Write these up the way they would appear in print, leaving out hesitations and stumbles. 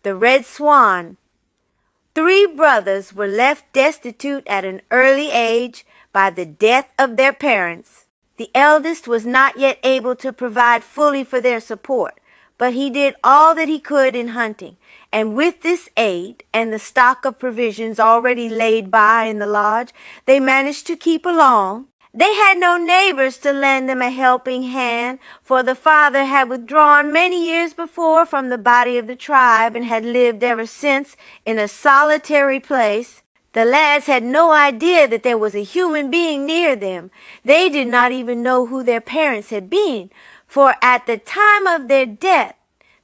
The Red Swan. 3 brothers were left destitute at an early age by the death of their parents. The eldest was not yet able to provide fully for their support, but he did all that he could in hunting, and with this aid and the stock of provisions already laid by in the lodge, they managed to keep along. They had no neighbors to lend them a helping hand, for the father had withdrawn many years before from the body of the tribe and had lived ever since in a solitary place. The lads had no idea that there was a human being near them. They did not even know who their parents had been, for at the time of their death,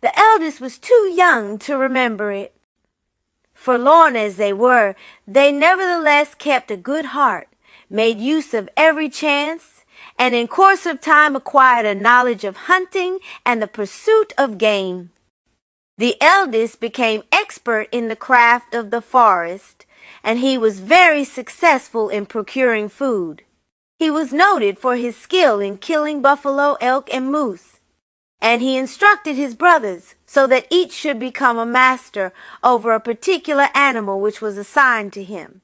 the eldest was too young to remember it. Forlorn as they were, they nevertheless kept a good heart, made use of every chance, and in course of time acquired a knowledge of hunting and the pursuit of game. The eldest became expert in the craft of the forest, and he was very successful in procuring food. He was noted for his skill in killing buffalo, elk, and moose, and he instructed his brothers so that each should become a master over a particular animal which was assigned to him.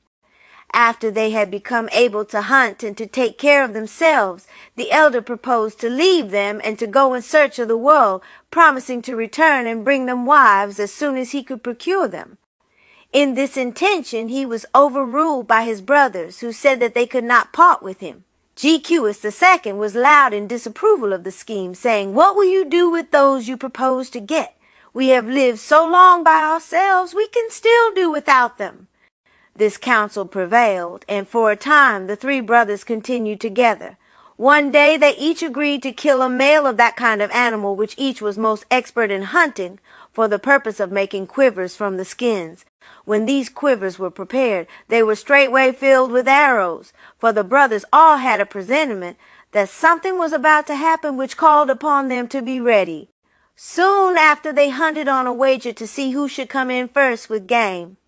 After they had become able to hunt and to take care of themselves, the elder proposed to leave them and to go in search of the world, promising to return and bring them wives as soon as he could procure them. In this intention he was overruled by his brothers, who said that they could not part with him. GQus II was loud in disapproval of the scheme, saying, "What will you do with those you propose to get? We have lived so long by ourselves, we can still do without them." This counsel prevailed, and for a time the 3 brothers continued together. One day they each agreed to kill a male of that kind of animal which each was most expert in hunting, for the purpose of making quivers from the skins. When these quivers were prepared, they were straightway filled with arrows, for the brothers all had a presentiment that something was about to happen which called upon them to be ready. Soon after they hunted on a wager to see who should come in first with game.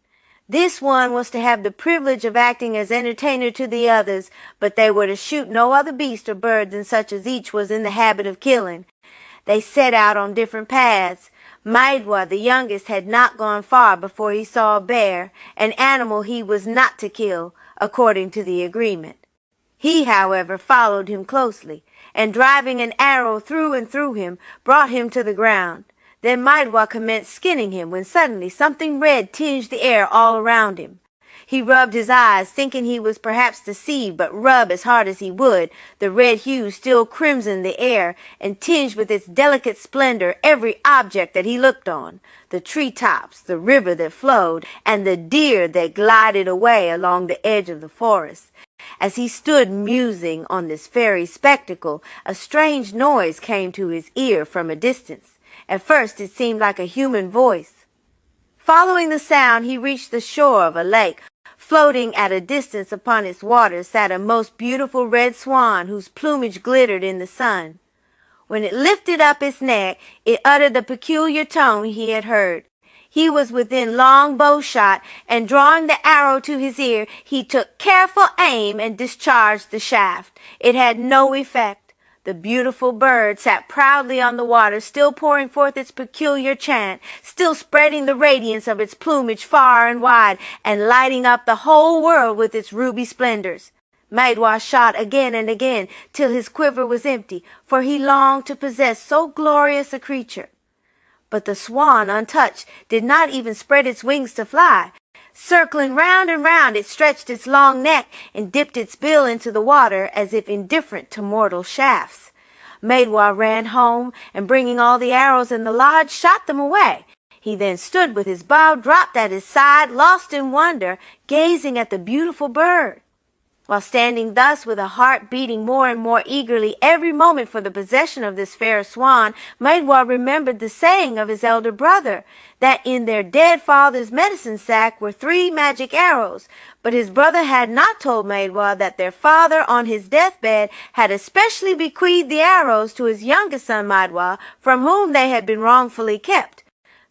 This one was to have the privilege of acting as entertainer to the others, but they were to shoot no other beast or bird than such as each was in the habit of killing. They set out on different paths. Maidwa, the youngest, had not gone far before he saw a bear, an animal he was not to kill, according to the agreement. He, however, followed him closely, and driving an arrow through and through him, brought him to the ground. Then Maidwa commenced skinning him, when suddenly something red tinged the air all around him. He rubbed his eyes, thinking he was perhaps deceived, but rub as hard as he would, the red hue still crimsoned the air, and tinged with its delicate splendor every object that he looked on, the tree-tops, the river that flowed, and the deer that glided away along the edge of the forest. As he stood musing on this fairy spectacle, a strange noise came to his ear from a distance. At first it seemed like a human voice. Following the sound, he reached the shore of a lake. Floating at a distance upon its waters sat a most beautiful red swan, whose plumage glittered in the sun. When it lifted up its neck, it uttered the peculiar tone he had heard. He was within long bow shot, and drawing the arrow to his ear, he took careful aim and discharged the shaft. It had no effect. The beautiful bird sat proudly on the water, still pouring forth its peculiar chant, still spreading the radiance of its plumage far and wide, and lighting up the whole world with its ruby splendors. Maidwa shot again and again, till his quiver was empty, for he longed to possess so glorious a creature. But the swan, untouched, did not even spread its wings to fly. Circling round and round, it stretched its long neck and dipped its bill into the water as if indifferent to mortal shafts. Maidwa ran home, and bringing all the arrows in the lodge, shot them away. He then stood with his bow dropped at his side, lost in wonder, gazing at the beautiful bird. While standing thus, with a heart beating more and more eagerly every moment for the possession of this fair swan, Maidwa remembered the saying of his elder brother, that in their dead father's medicine sack were 3 magic arrows, but his brother had not told Maidwa that their father on his deathbed had especially bequeathed the arrows to his youngest son Maidwa, from whom they had been wrongfully kept.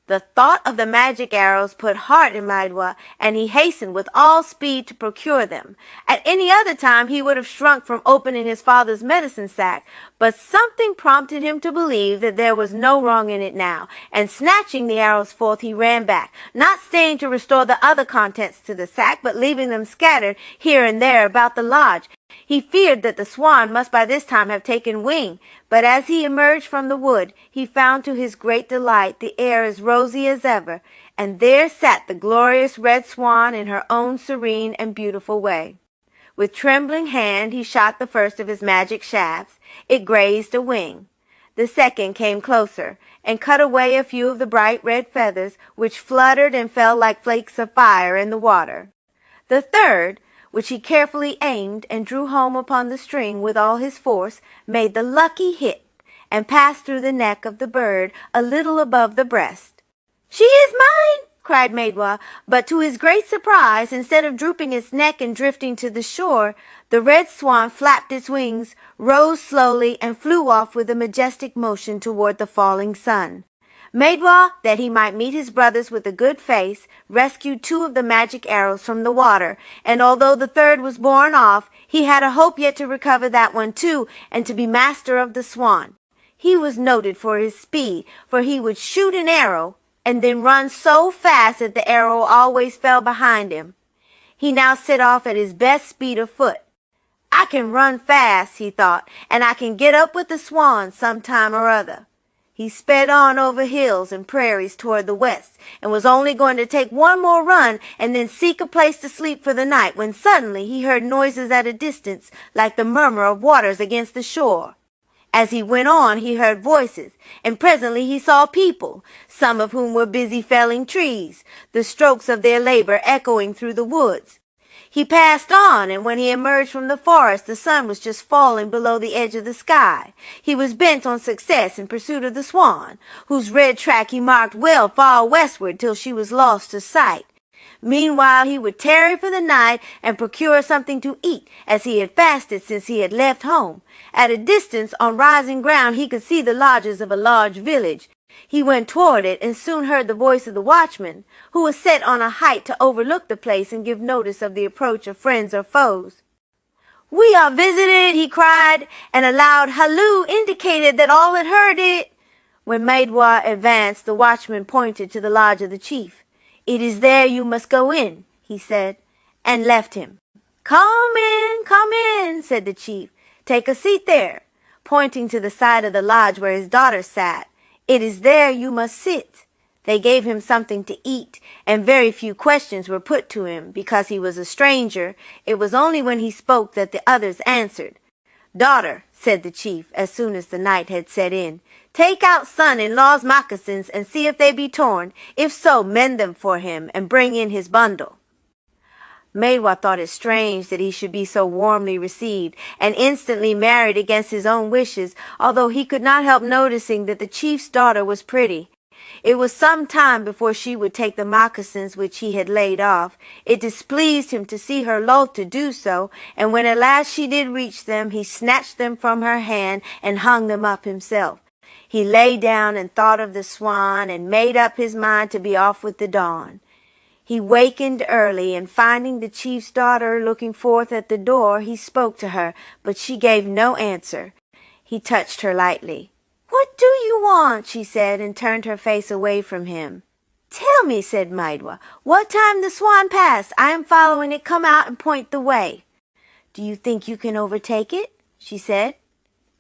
The thought of the magic arrows put heart in Maidwa, and he hastened with all speed to procure them. At any other time he would have shrunk from opening his father's medicine sack, but something prompted him to believe that there was no wrong in it now, and snatching the arrows forth he ran back, not staying to restore the other contents to the sack, but leaving them scattered here and there about the lodge. He feared that the swan must by this time have taken wing, but as he emerged from the wood, he found to his great delight the air as rosy as ever, and there sat the glorious red swan in her own serene and beautiful way. With trembling hand he shot the first of his magic shafts. It grazed a wing. The second came closer, and cut away a few of the bright red feathers, which fluttered and fell like flakes of fire in the water. The third, which he carefully aimed and drew home upon the string with all his force, made the lucky hit, and passed through the neck of the bird a little above the breast. "She is mine!" cried Maidwa, but to his great surprise, instead of drooping its neck and drifting to the shore, the red swan flapped its wings, rose slowly, and flew off with a majestic motion toward the falling sun. Maidwa, that he might meet his brothers with a good face, rescued 2 of the magic arrows from the water, and although the third was borne off, he had a hope yet to recover that one too, and to be master of the swan. He was noted for his speed, for he would shoot an arrow, and then run so fast that the arrow always fell behind him. He now set off at his best speed of foot. "I can run fast," he thought, "and I can get up with the swan some time or other." He sped on over hills and prairies toward the west, and was only going to take one more run and then seek a place to sleep for the night, when suddenly he heard noises at a distance, like the murmur of waters against the shore. As he went on, he heard voices, and presently he saw people, some of whom were busy felling trees, the strokes of their labor echoing through the woods. He passed on, and when he emerged from the forest, the sun was just falling below the edge of the sky. He was bent on success in pursuit of the swan, whose red track he marked well far westward till she was lost to sight. Meanwhile he would tarry for the night and procure something to eat, as he had fasted since he had left home. At a distance, on rising ground, he could see the lodges of a large village. He went toward it and soon heard the voice of the watchman, who was set on a height to overlook the place and give notice of the approach of friends or foes. "We are visited," he cried, and a loud halloo indicated that all had heard it. When Maidwa advanced, the watchman pointed to the lodge of the chief. "It is there you must go in," he said, and left him. Come in," said the chief. "Take a seat there," pointing to the side of the lodge where his daughter sat. "It is there you must sit." They gave him something to eat, and very few questions were put to him, because he was a stranger. It was only when he spoke that the others answered. "Daughter," said the chief, as soon as the night had set in, "take out son-in-law's moccasins and see if they be torn. If so, mend them for him, and bring in his bundle." Maidwa thought it strange that he should be so warmly received, and instantly married against his own wishes, although he could not help noticing that the chief's daughter was pretty. It was some time before she would take the moccasins which he had laid off. It displeased him to see her loath to do so, and when at last she did reach them, he snatched them from her hand and hung them up himself. He lay down and thought of the swan, and made up his mind to be off with the dawn. He wakened early, and finding the chief's daughter looking forth at the door, he spoke to her, but she gave no answer. He touched her lightly. "What do you want?" she said, and turned her face away from him. "Tell me," said Maidwa, "what time the swan passed. I am following it. Come out and point the way." "Do you think you can overtake it?" she said.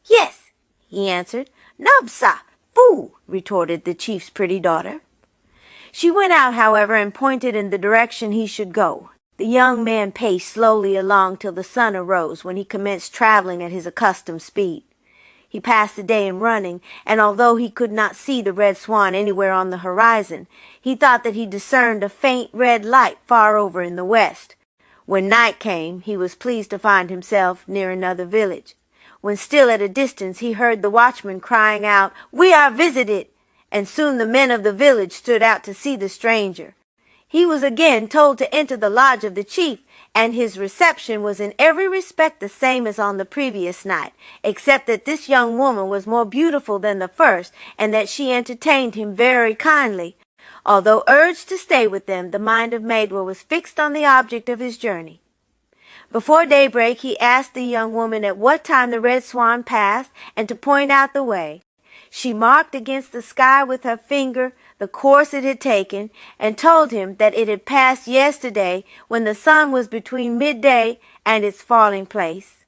"Yes," he answered. "Nubsa, fool," retorted the chief's pretty daughter. She went out, however, and pointed in the direction he should go. The young man paced slowly along till the sun arose, when he commenced traveling at his accustomed speed. He passed the day in running, and although he could not see the red swan anywhere on the horizon, he thought that he discerned a faint red light far over in the west. When night came, he was pleased to find himself near another village. When still at a distance, he heard the watchman crying out, "We are visited!" and soon the men of the village stood out to see the stranger. He was again told to enter the lodge of the chief, and his reception was in every respect the same as on the previous night, except that this young woman was more beautiful than the first, and that she entertained him very kindly. Although urged to stay with them, the mind of Maidwa was fixed on the object of his journey. Before daybreak he asked the young woman at what time the red swan passed, and to point out the way. She marked against the sky with her finger the course it had taken, and told him that it had passed yesterday when the sun was between midday and its falling place.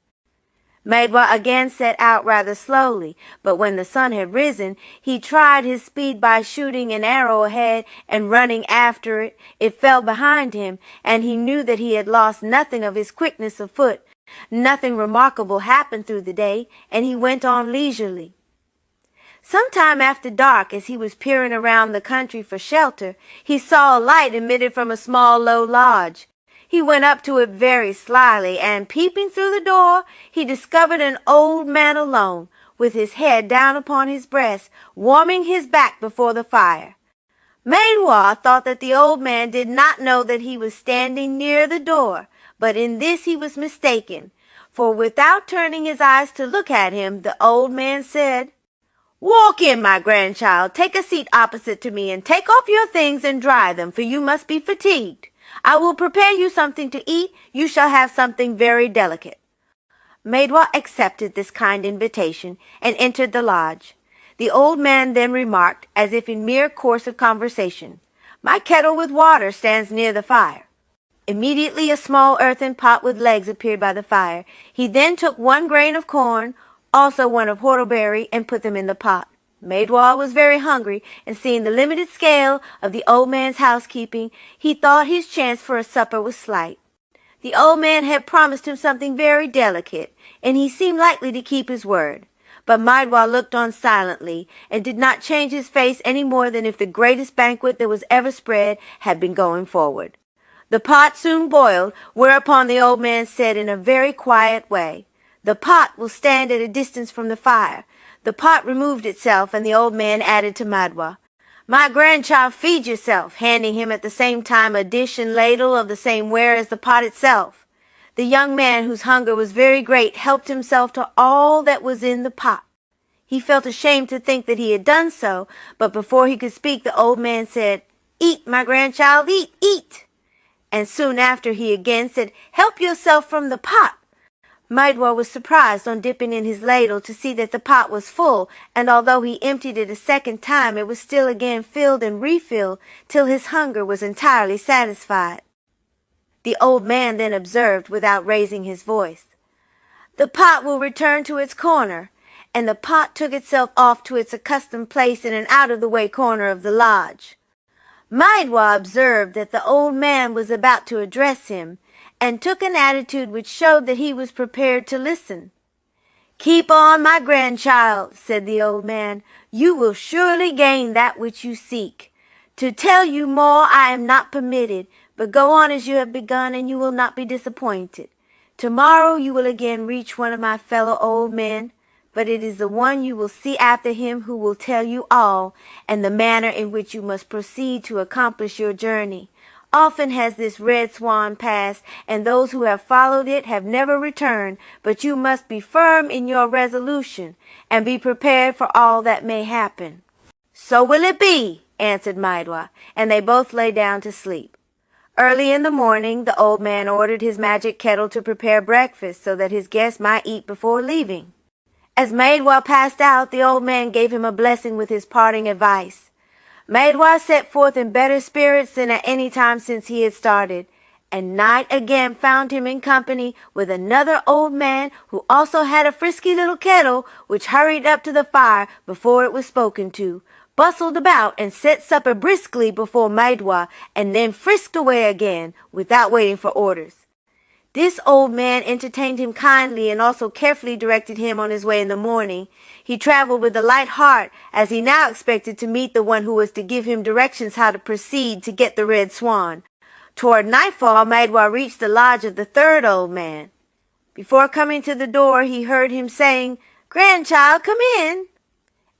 Maidwa again set out rather slowly, but when the sun had risen, he tried his speed by shooting an arrow ahead and running after it. It fell behind him, and he knew that he had lost nothing of his quickness of foot. Nothing remarkable happened through the day, and he went on leisurely. Some time after dark, as he was peering around the country for shelter, he saw a light emitted from a small low lodge. He went up to it very slyly, and peeping through the door, he discovered an old man alone, with his head down upon his breast, warming his back before the fire. Maidwa thought that the old man did not know that he was standing near the door, but in this he was mistaken, for without turning his eyes to look at him, the old man said, "Walk in, my grandchild, take a seat opposite to me, and take off your things and dry them, for you must be fatigued. I will prepare you something to eat. You shall have something very delicate." Maidwa accepted this kind invitation and entered the lodge. The old man then remarked, as if in mere course of conversation, "My kettle with water stands near the fire." Immediately a small earthen pot with legs appeared by the fire. He then took 1 grain of corn, also 1 of whortleberry, and put them in the pot. Maidwa was very hungry, and seeing the limited scale of the old man's housekeeping, he thought his chance for a supper was slight. The old man had promised him something very delicate, and he seemed likely to keep his word. But Maidwa looked on silently, and did not change his face any more than if the greatest banquet that was ever spread had been going forward. The pot soon boiled, whereupon the old man said in a very quiet way, "The pot will stand at a distance from the fire." The pot removed itself, and the old man added to Maidwa, "My grandchild, feed yourself," handing him at the same time a dish and ladle of the same ware as the pot itself. The young man, whose hunger was very great, helped himself to all that was in the pot. He felt ashamed to think that he had done so, but before he could speak, the old man said, "Eat, my grandchild, eat, eat." And soon after he again said, "Help yourself from the pot." Maidwa was surprised on dipping in his ladle to see that the pot was full, and although he emptied it a second time, it was still again filled and refilled till his hunger was entirely satisfied. The old man then observed, without raising his voice, "The pot will return to its corner," and the pot took itself off to its accustomed place in an out-of-the-way corner of the lodge. Maidwa observed that the old man was about to address him, and took an attitude which showed that he was prepared to listen. "Keep on, my grandchild," said the old man. "You will surely gain that which you seek. To tell you more I am not permitted, but go on as you have begun, and you will not be disappointed. Tomorrow you will again reach one of my fellow old men, but it is the one you will see after him who will tell you all, and the manner in which you must proceed to accomplish your journey. Often has this red swan passed, and those who have followed it have never returned, but you must be firm in your resolution, and be prepared for all that may happen." "So will it be," answered Maidwa, and they both lay down to sleep. Early in the morning, the old man ordered his magic kettle to prepare breakfast so that his guest might eat before leaving. As Maidwa passed out, the old man gave him a blessing with his parting advice. Maidwa set forth in better spirits than at any time since he had started, and night again found him in company with another old man who also had a frisky little kettle, which hurried up to the fire before it was spoken to, bustled about and set supper briskly before Maidwa, and then frisked away again without waiting for orders. This old man entertained him kindly and also carefully directed him on his way in the morning. He traveled with a light heart, as he now expected to meet the one who was to give him directions how to proceed to get the red swan. Toward nightfall, Maidwa reached the lodge of the third old man. Before coming to the door, he heard him saying, "Grandchild, come in."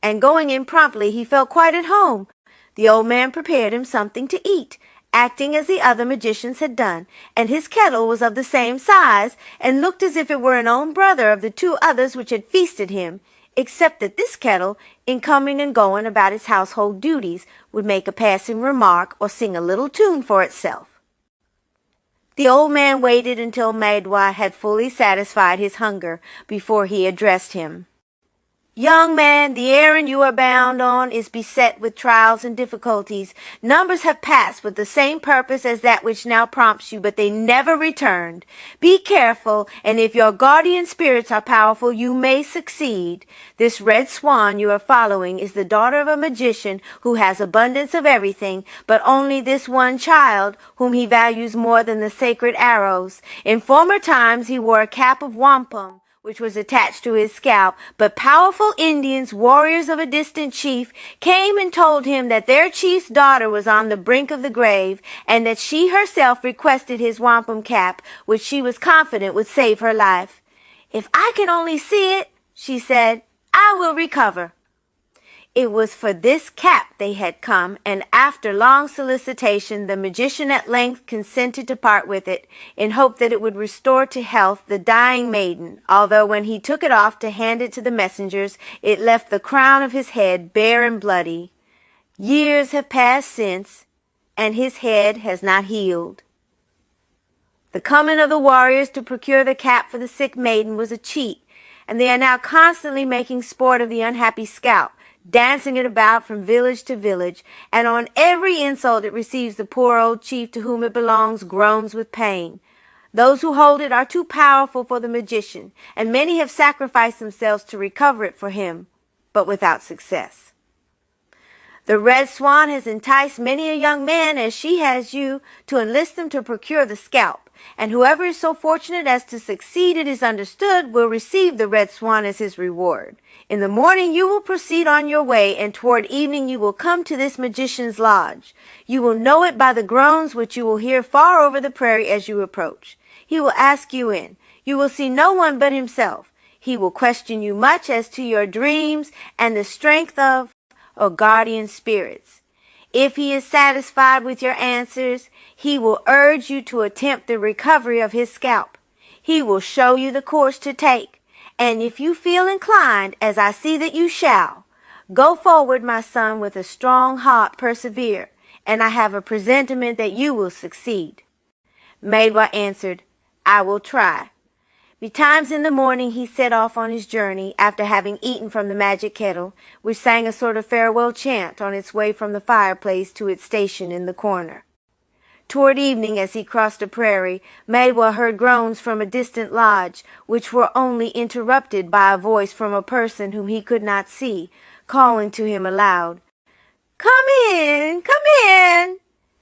And going in promptly, he felt quite at home. The old man prepared him something to eat, acting as the other magicians had done, and his kettle was of the same size, and looked as if it were an own brother of the 2 others which had feasted him. except that this kettle, in coming and going about its household duties, would make a passing remark or sing a little tune for itself. The old man waited until Maidwa had fully satisfied his hunger before he addressed him. "Young man, the errand you are bound on is beset with trials and difficulties. Numbers have passed with the same purpose as that which now prompts you, but they never returned. Be careful, and if your guardian spirits are powerful, you may succeed. This red swan you are following is the daughter of a magician who has abundance of everything, but only this one child, whom he values more than the sacred arrows. In former times he wore a cap of wampum, which was attached to his scalp, but powerful Indians, warriors of a distant chief, came and told him that their chief's daughter was on the brink of the grave, and that she herself requested his wampum cap, which she was confident would save her life. 'If I can only see it,' she said, 'I will recover.' It was for this cap they had come, and after long solicitation the magician at length consented to part with it, in hope that it would restore to health the dying maiden, although when he took it off to hand it to the messengers, it left the crown of his head bare and bloody. Years have passed since, and his head has not healed. The coming of the warriors to procure the cap for the sick maiden was a cheat, and they are now constantly making sport of the unhappy scalp, dancing it about from village to village, and on every insult it receives the poor old chief to whom it belongs groans with pain. Those who hold it are too powerful for the magician, and many have sacrificed themselves to recover it for him, but without success. The red swan has enticed many a young man, as she has you, to enlist them to procure the scalp, and whoever is so fortunate as to succeed, it is understood, will receive the red swan as his reward. In the morning you will proceed on your way, and toward evening you will come to this magician's lodge. You will know it by the groans which you will hear far over the prairie as you approach. He will ask you in. You will see no one but himself. He will question you much as to your dreams and the strength of or guardian spirits. If he is satisfied with your answers, he will urge you to attempt the recovery of his scalp. He will show you the course to take, and if you feel inclined, as I see that you shall, go forward, my son, with a strong heart persevere, and I have a presentiment that you will succeed." Maidwa answered, "I will try." Betimes in the morning he set off on his journey, after having eaten from the magic kettle, which sang a sort of farewell chant on its way from the fireplace to its station in the corner. Toward evening, as he crossed a prairie, Maidwa heard groans from a distant lodge, which were only interrupted by a voice from a person whom he could not see, calling to him aloud, "Come in, come in."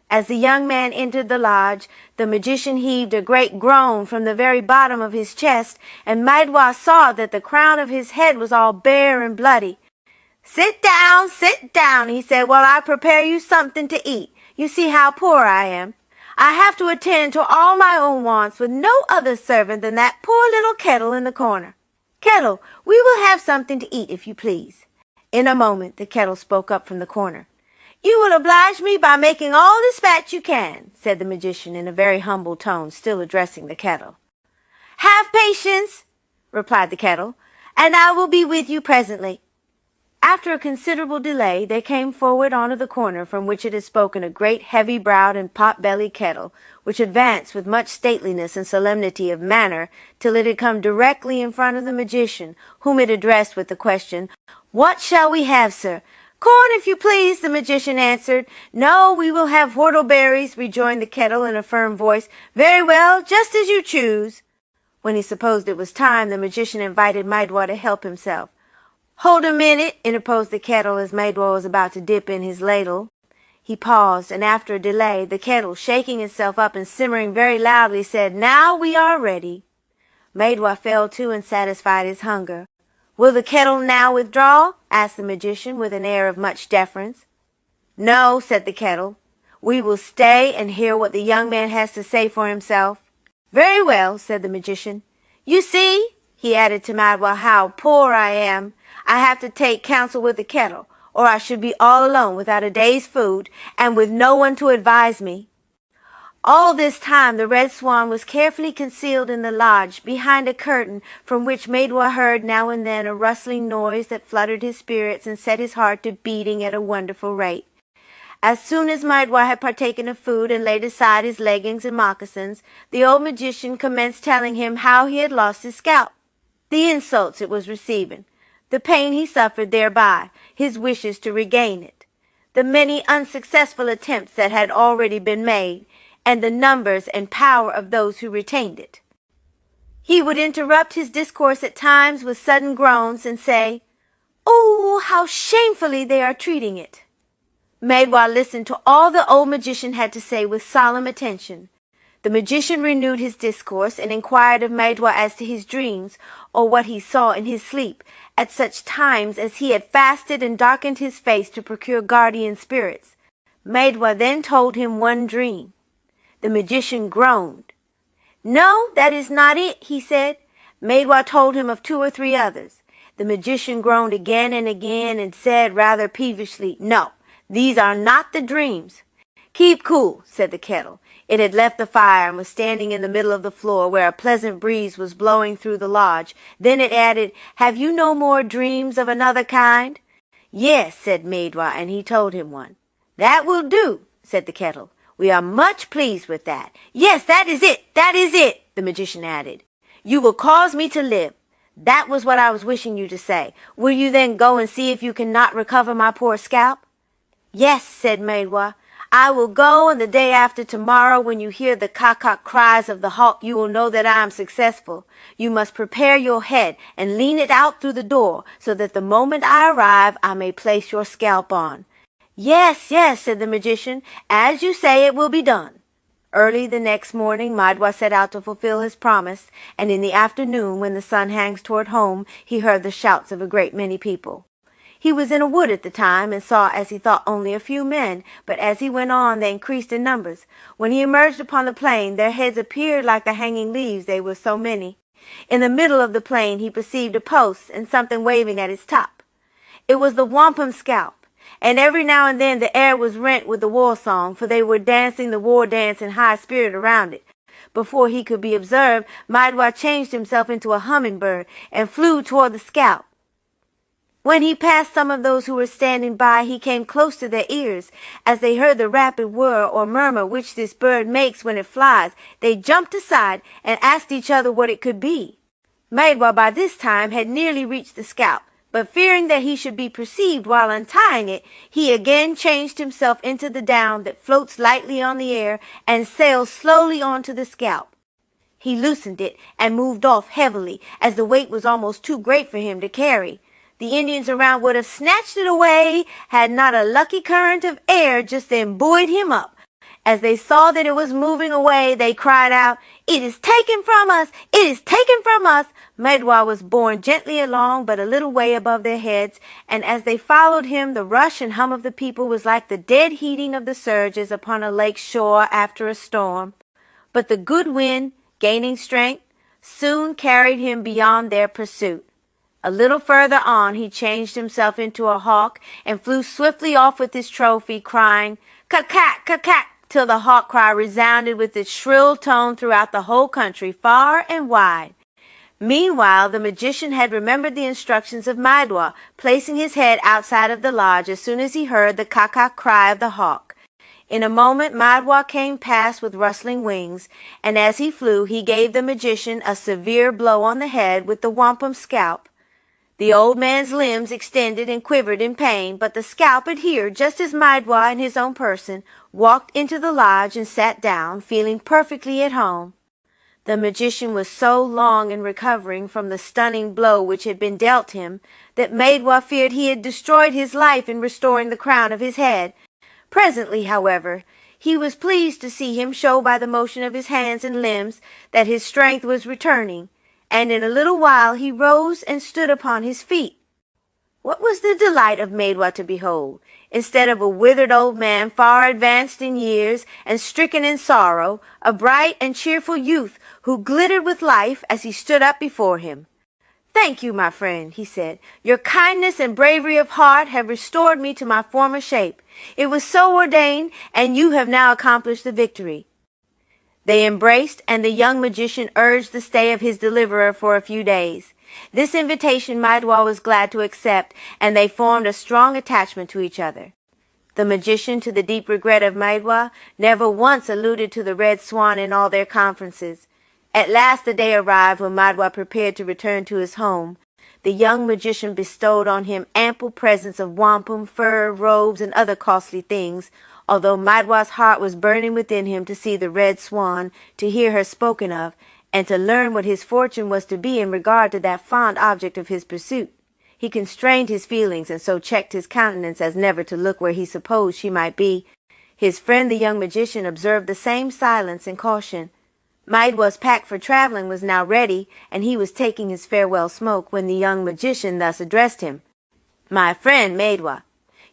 As the young man entered the lodge, the magician heaved a great groan from the very bottom of his chest, and Maidwa saw that the crown of his head was all bare and bloody. Sit down, he said, while I prepare you something to eat. You see how poor I am. I have to attend to all my own wants with no other servant than that poor little kettle in the corner. Kettle, we will have something to eat, if you please." In a moment the kettle spoke up from the corner. "You will oblige me by making all dispatch you can," said the magician in a very humble tone, still addressing the kettle. "Have patience," replied the kettle, "and I will be with you presently." After a considerable delay, there came forward onto the corner from which it had spoken a great heavy-browed and pot-bellied kettle, which advanced with much stateliness and solemnity of manner till it had come directly in front of the magician, whom it addressed with the question, "What shall we have, sir?" "Corn, if you please," the magician answered. "No, we will have whortleberries," rejoined the kettle in a firm voice. "Very well, just as you choose." When he supposed it was time, the magician invited Maidwa to help himself. "Hold a minute," interposed the kettle as Maidwa was about to dip in his ladle. He paused, and after a delay, the kettle, shaking itself up and simmering very loudly, said, "Now we are ready." Maidwa fell to and satisfied his hunger. "Will the kettle now withdraw?" asked the magician with an air of much deference. "No," said the kettle. "We will stay and hear what the young man has to say for himself." "Very well," said the magician. "You see," he added to Maidwa, "how poor I am. I have to take counsel with the kettle, or I should be all alone without a day's food, and with no one to advise me." All this time the red swan was carefully concealed in the lodge behind a curtain from which Maidwa heard now and then a rustling noise that fluttered his spirits and set his heart to beating at a wonderful rate. As soon as Maidwa had partaken of food and laid aside his leggings and moccasins, the old magician commenced telling him how he had lost his scalp, the insults it was receiving, the pain he suffered thereby, his wishes to regain it, the many unsuccessful attempts that had already been made, and the numbers and power of those who retained it. He would interrupt his discourse at times with sudden groans and say, "Oh, how shamefully they are treating it!" Maidwa listened to all the old magician had to say with solemn attention. The magician renewed his discourse and inquired of Maidwa as to his dreams, or what he saw in his sleep, at such times as he had fasted and darkened his face to procure guardian spirits. Maidwa then told him one dream. The magician groaned. "No, that is not it," he said. Maidwa told him of 2 or 3 others. The magician groaned again and again and said rather peevishly, "No, these are not the dreams." "Keep cool," said the kettle. It had left the fire and was standing in the middle of the floor where a pleasant breeze was blowing through the lodge. Then it added, "Have you no more dreams of another kind?" "Yes," said Maidwa, and he told him one. "That will do," said the kettle. "We are much pleased with that." "Yes, that is it, the magician added. "You will cause me to live. That was what I was wishing you to say. Will you then go and see if you cannot recover my poor scalp?" "Yes," said Maidwa. "I will go, and the day after tomorrow, when you hear the cock cries of the hawk, you will know that I am successful. You must prepare your head and lean it out through the door, so that the moment I arrive I may place your scalp on." "Yes, yes," said the magician. "As you say, it will be done." Early the next morning Maidwa set out to fulfill his promise, and in the afternoon, when the sun hangs toward home, he heard the shouts of a great many people. He was in a wood at the time, and saw, as he thought, only a few men, but as he went on they increased in numbers. When he emerged upon the plain, their heads appeared like the hanging leaves, they were so many. In the middle of the plain he perceived a post and something waving at its top. It was the wampum scalp, and every now and then the air was rent with the war song, for they were dancing the war dance in high spirit around it. Before he could be observed, Maidwa changed himself into a hummingbird and flew toward the scalp. When he passed some of those who were standing by, he came close to their ears. As they heard the rapid whir or murmur which this bird makes when it flies, they jumped aside and asked each other what it could be. Maidwa by this time had nearly reached the scalp, but fearing that he should be perceived while untying it, he again changed himself into the down that floats lightly on the air and sails slowly on to the scalp. He loosened it and moved off heavily, as the weight was almost too great for him to carry. The Indians around would have snatched it away had not a lucky current of air just then buoyed him up. As they saw that it was moving away, they cried out, "It is taken from us! It is taken from us!" Maidwa was borne gently along but a little way above their heads, and as they followed him, the rush and hum of the people was like the dead heating of the surges upon a lake shore after a storm. But the good wind, gaining strength, soon carried him beyond their pursuit. A little further on he changed himself into a hawk and flew swiftly off with his trophy, crying, "Cacack, cacack," till the hawk cry resounded with its shrill tone throughout the whole country, far and wide. Meanwhile the magician had remembered the instructions of Maidwa, placing his head outside of the lodge as soon as he heard the cacack cry of the hawk. In a moment Maidwa came past with rustling wings, and as he flew he gave the magician a severe blow on the head with the wampum scalp. The old man's limbs extended and quivered in pain, but the scalp adhered just as Maidwa in his own person walked into the lodge and sat down, feeling perfectly at home. The magician was so long in recovering from the stunning blow which had been dealt him that Maidwa feared he had destroyed his life in restoring the crown of his head. Presently, however, he was pleased to see him show by the motion of his hands and limbs that his strength was returning, and in a little while he rose and stood upon his feet. What was the delight of Maidwa to behold? Instead of a withered old man far advanced in years and stricken in sorrow, a bright and cheerful youth who glittered with life as he stood up before him. "Thank you, my friend," he said. "Your kindness and bravery of heart have restored me to my former shape. It was so ordained, and you have now accomplished the victory." They embraced, and the young magician urged the stay of his deliverer for a few days. This invitation Maidwa was glad to accept, and they formed a strong attachment to each other. The magician, to the deep regret of Maidwa, never once alluded to the red swan in all their conferences. At last the day arrived when Maidwa prepared to return to his home. The young magician bestowed on him ample presents of wampum, fur, robes, and other costly things, although Maidwa's heart was burning within him to see the red swan, to hear her spoken of, and to learn what his fortune was to be in regard to that fond object of his pursuit. He constrained his feelings, and so checked his countenance as never to look where he supposed she might be. His friend the young magician observed the same silence and caution. Maidwa's pack for traveling was now ready, and he was taking his farewell smoke, when the young magician thus addressed him. "My friend Maidwa,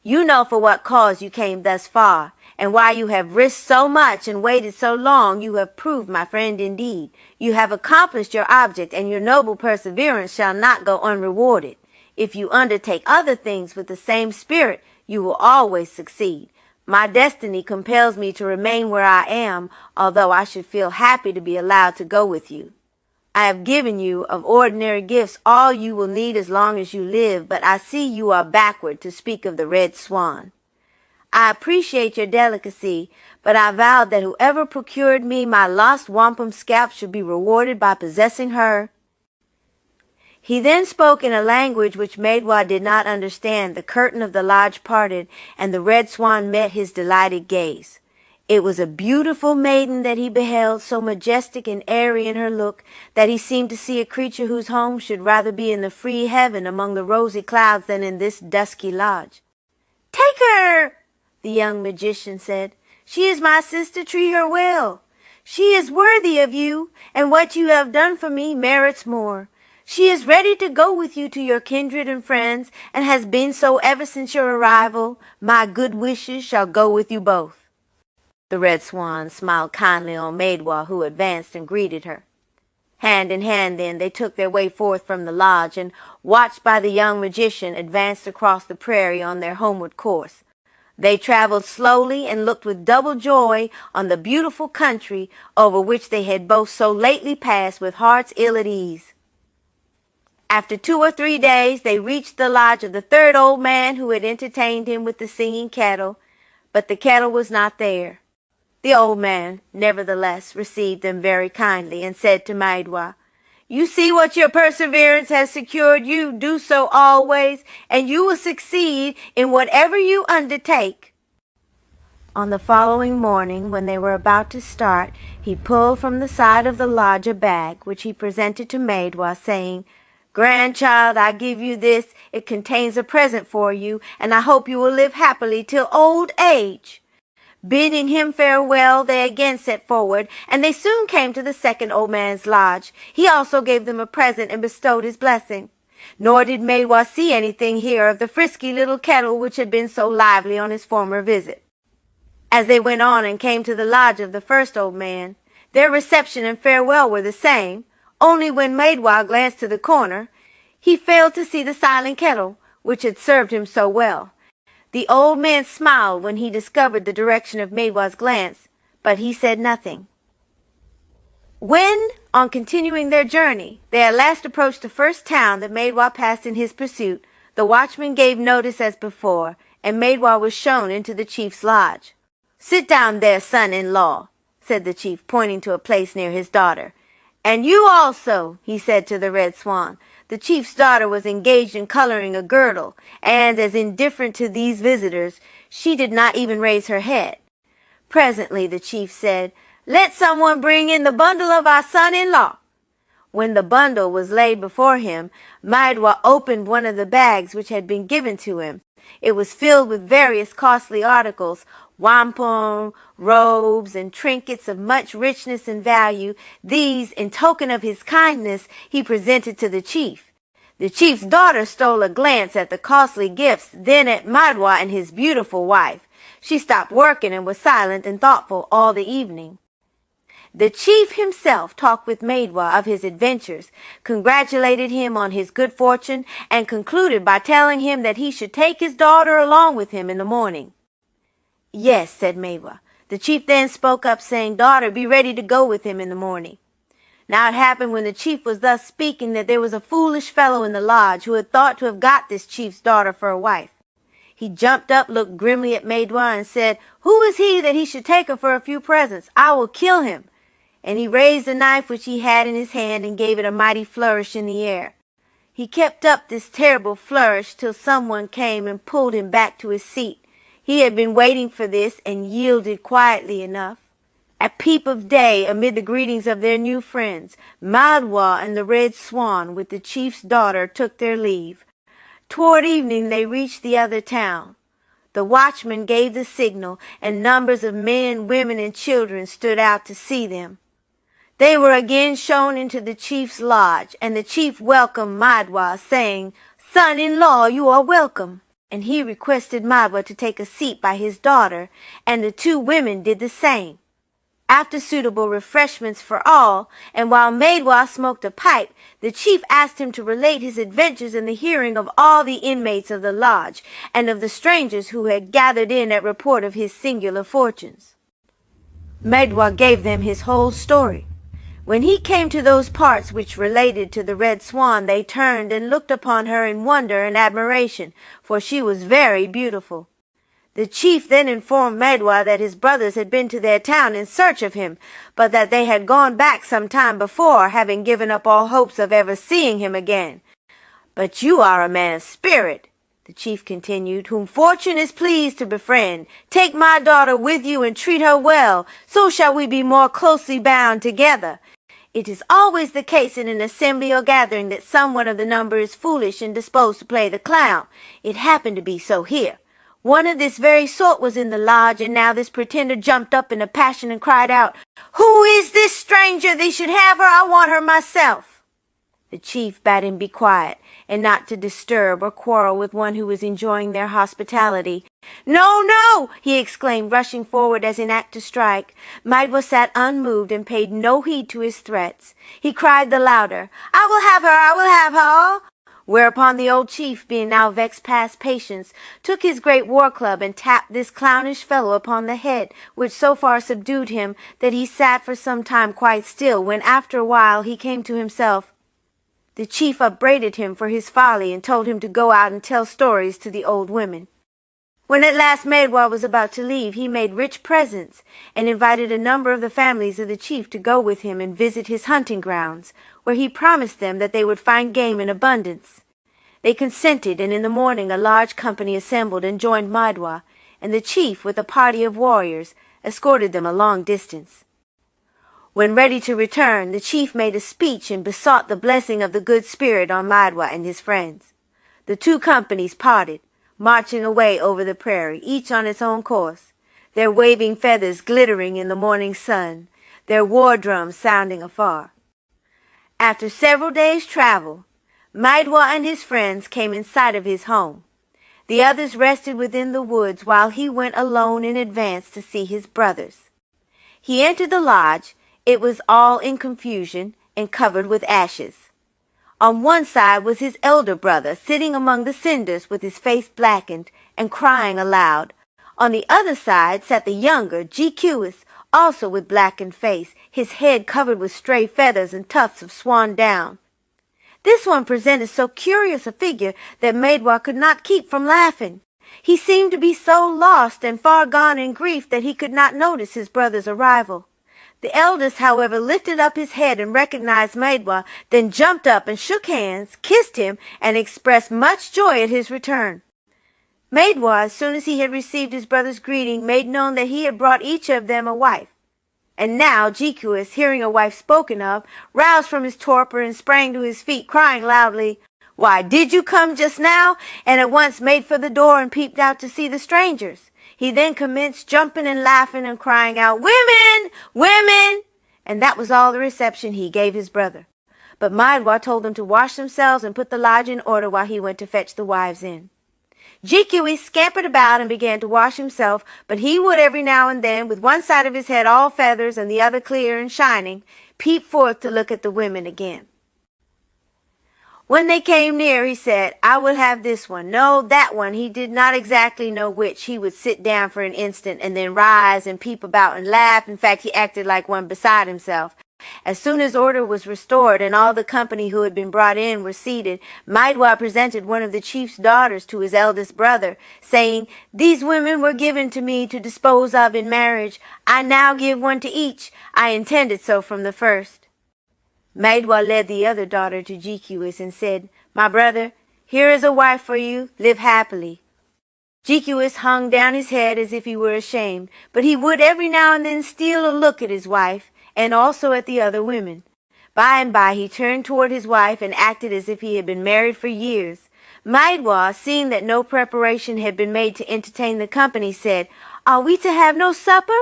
you know for what cause you came thus far, and why you have risked so much and waited so long. You have proved my friend indeed. You have accomplished your object, and your noble perseverance shall not go unrewarded. If you undertake other things with the same spirit, you will always succeed. My destiny compels me to remain where I am, although I should feel happy to be allowed to go with you. I have given you of ordinary gifts all you will need as long as you live, but I see you are backward to speak of the red swan. I appreciate your delicacy, but I vowed that whoever procured me my lost wampum scalp should be rewarded by possessing her." He then spoke in a language which Maidwa did not understand. The curtain of the lodge parted, and the red swan met his delighted gaze. It was a beautiful maiden that he beheld, so majestic and airy in her look that he seemed to see a creature whose home should rather be in the free heaven among the rosy clouds than in this dusky lodge. "Take her," the young magician said. "She is my sister. Treat her well. She is worthy of you, and what you have done for me merits more. She is ready to go with you to your kindred and friends, and has been so ever since your arrival. My good wishes shall go with you both." The red swan smiled kindly on Maidwa, who advanced and greeted her. Hand in hand, then, they took their way forth from the lodge, and, watched by the young magician, advanced across the prairie on their homeward course. They traveled slowly and looked with double joy on the beautiful country over which they had both so lately passed with hearts ill at ease. After 2 or 3 days, they reached the lodge of the third old man who had entertained him with the singing kettle, but the kettle was not there. The old man, nevertheless, received them very kindly, and said to Maidwa, "You see what your perseverance has secured you. Do so always, and you will succeed in whatever you undertake." On the following morning, when they were about to start, he pulled from the side of the lodge a bag, which he presented to Maidwa, saying, "Grandchild, I give you this. It contains a present for you, and I hope you will live happily till old age." Bidding him farewell, they again set forward, and they soon came to the second old man's lodge. He also gave them a present and bestowed his blessing. Nor did Maidwa see anything here of the frisky little kettle which had been so lively on his former visit. As they went on and came to the lodge of the first old man, their reception and farewell were the same. Only when Maidwa glanced to the corner, he failed to see the silent kettle, which had served him so well. The old man smiled when he discovered the direction of Maidwa's glance, but he said nothing. When, on continuing their journey, they at last approached the first town that Maidwa passed in his pursuit, the watchman gave notice as before, and Maidwa was shown into the chief's lodge. "Sit down there, son-in-law," said the chief, pointing to a place near his daughter. "And you also," he said to the red swan. The chief's daughter was engaged in coloring a girdle, and, as indifferent to these visitors, she did not even raise her head. Presently the chief said, "Let someone bring in the bundle of our son-in-law." When the bundle was laid before him, Maidwa opened one of the bags which had been given to him. It was filled with various costly articles, wampum, robes, and trinkets of much richness and value. These, in token of his kindness, he presented to the chief. The chief's daughter stole a glance at the costly gifts, then at Maidwa and his beautiful wife. She stopped working and was silent and thoughtful all the evening. The chief himself talked with Maidwa of his adventures, congratulated him on his good fortune, and concluded by telling him that he should take his daughter along with him in the morning. "Yes," said Maidwa, The chief then spoke up, saying, "Daughter, be ready to go with him in the morning." Now it happened when the chief was thus speaking that there was a foolish fellow in the lodge who had thought to have got this chief's daughter for a wife. He jumped up, looked grimly at Maidwa, and said, "Who is he that he should take her for a few presents? I will kill him." And he raised a knife which he had in his hand and gave it a mighty flourish in the air. He kept up this terrible flourish till someone came and pulled him back to his seat. He had been waiting for this and yielded quietly enough. At peep of day, amid the greetings of their new friends, Maidwa and the red swan with the chief's daughter took their leave. Toward evening they reached the other town. The watchman gave the signal, and numbers of men, women, and children stood out to see them. They were again shown into the chief's lodge, and the chief welcomed Maidwa, saying, "Son-in-law, you are welcome." And he requested Maidwa to take a seat by his daughter, and the two women did the same. After suitable refreshments for all, and while Maidwa smoked a pipe, the chief asked him to relate his adventures in the hearing of all the inmates of the lodge, and of the strangers who had gathered in at report of his singular fortunes. Maidwa gave them his whole story. When he came to those parts which related to the red swan, they turned and looked upon her in wonder and admiration, for she was very beautiful. The chief then informed Maidwa that his brothers had been to their town in search of him, but that they had gone back some time before, having given up all hopes of ever seeing him again. "But you are a man of spirit," the chief continued, "whom fortune is pleased to befriend. Take my daughter with you and treat her well, so shall we be more closely bound together. It is always the case in an assembly or gathering that someone of the number is foolish and disposed to play the clown. It happened to be so here. One of this very sort was in the lodge, and now this pretender jumped up in a passion and cried out, 'Who is this stranger? They should have her. I want her myself.' The chief bade him be quiet, and not to disturb or quarrel with one who was enjoying their hospitality. 'No, no!' he exclaimed, rushing forward as in act to strike. Maidwa sat unmoved and paid no heed to his threats. He cried the louder, 'I will have her! I will have her!' Whereupon the old chief, being now vexed past patience, took his great war-club and tapped this clownish fellow upon the head, which so far subdued him that he sat for some time quite still, when after a while he came to himself. The chief upbraided him for his folly and told him to go out and tell stories to the old women. When at last Maidwa was about to leave, he made rich presents, and invited a number of the families of the chief to go with him and visit his hunting grounds, where he promised them that they would find game in abundance. They consented, and in the morning a large company assembled and joined Maidwa, and the chief, with a party of warriors, escorted them a long distance. When ready to return, the chief made a speech and besought the blessing of the good spirit on Maidwa and his friends. The two companies parted, marching away over the prairie, each on its own course, their waving feathers glittering in the morning sun, their war drums sounding afar. After several days' travel, Maidwa and his friends came in sight of his home. The others rested within the woods while he went alone in advance to see his brothers. He entered the lodge. It was all in confusion and covered with ashes. On one side was his elder brother, sitting among the cinders with his face blackened and crying aloud. On the other side sat the younger, Indigenous, also with blackened face, his head covered with stray feathers and tufts of swan down. This one presented so curious a figure that Maidwa could not keep from laughing. He seemed to be so lost and far gone in grief that he could not notice his brother's arrival. The eldest, however, lifted up his head and recognized Maidwa, then jumped up and shook hands, kissed him, and expressed much joy at his return. Maidwa, as soon as he had received his brother's greeting, made known that he had brought each of them a wife. And now Indigenous, hearing a wife spoken of, roused from his torpor and sprang to his feet, crying loudly, "Why, did you come just now?" and at once made for the door and peeped out to see the strangers. He then commenced jumping and laughing and crying out, "Women! Women!" And that was all the reception he gave his brother. But Maidwa told them to wash themselves and put the lodge in order while he went to fetch the wives in. Indigenous scampered about and began to wash himself, but he would every now and then, with one side of his head all feathers and the other clear and shining, peep forth to look at the women again. When they came near, he said, "I will have this one." No, that one. He did not exactly know which. He would sit down for an instant and then rise and peep about and laugh. In fact, he acted like one beside himself. As soon as order was restored and all the company who had been brought in were seated, Maidwa presented one of the chief's daughters to his eldest brother, saying, "These women were given to me to dispose of in marriage. I now give one to each. I intended so from the first." Maidwa led the other daughter to Jikiwis and said, "My brother, here is a wife for you. Live happily." Jikiwis hung down his head as if he were ashamed, but he would every now and then steal a look at his wife, and also at the other women. By and by he turned toward his wife and acted as if he had been married for years. Maidwa, seeing that no preparation had been made to entertain the company, said, "Are we to have no supper?"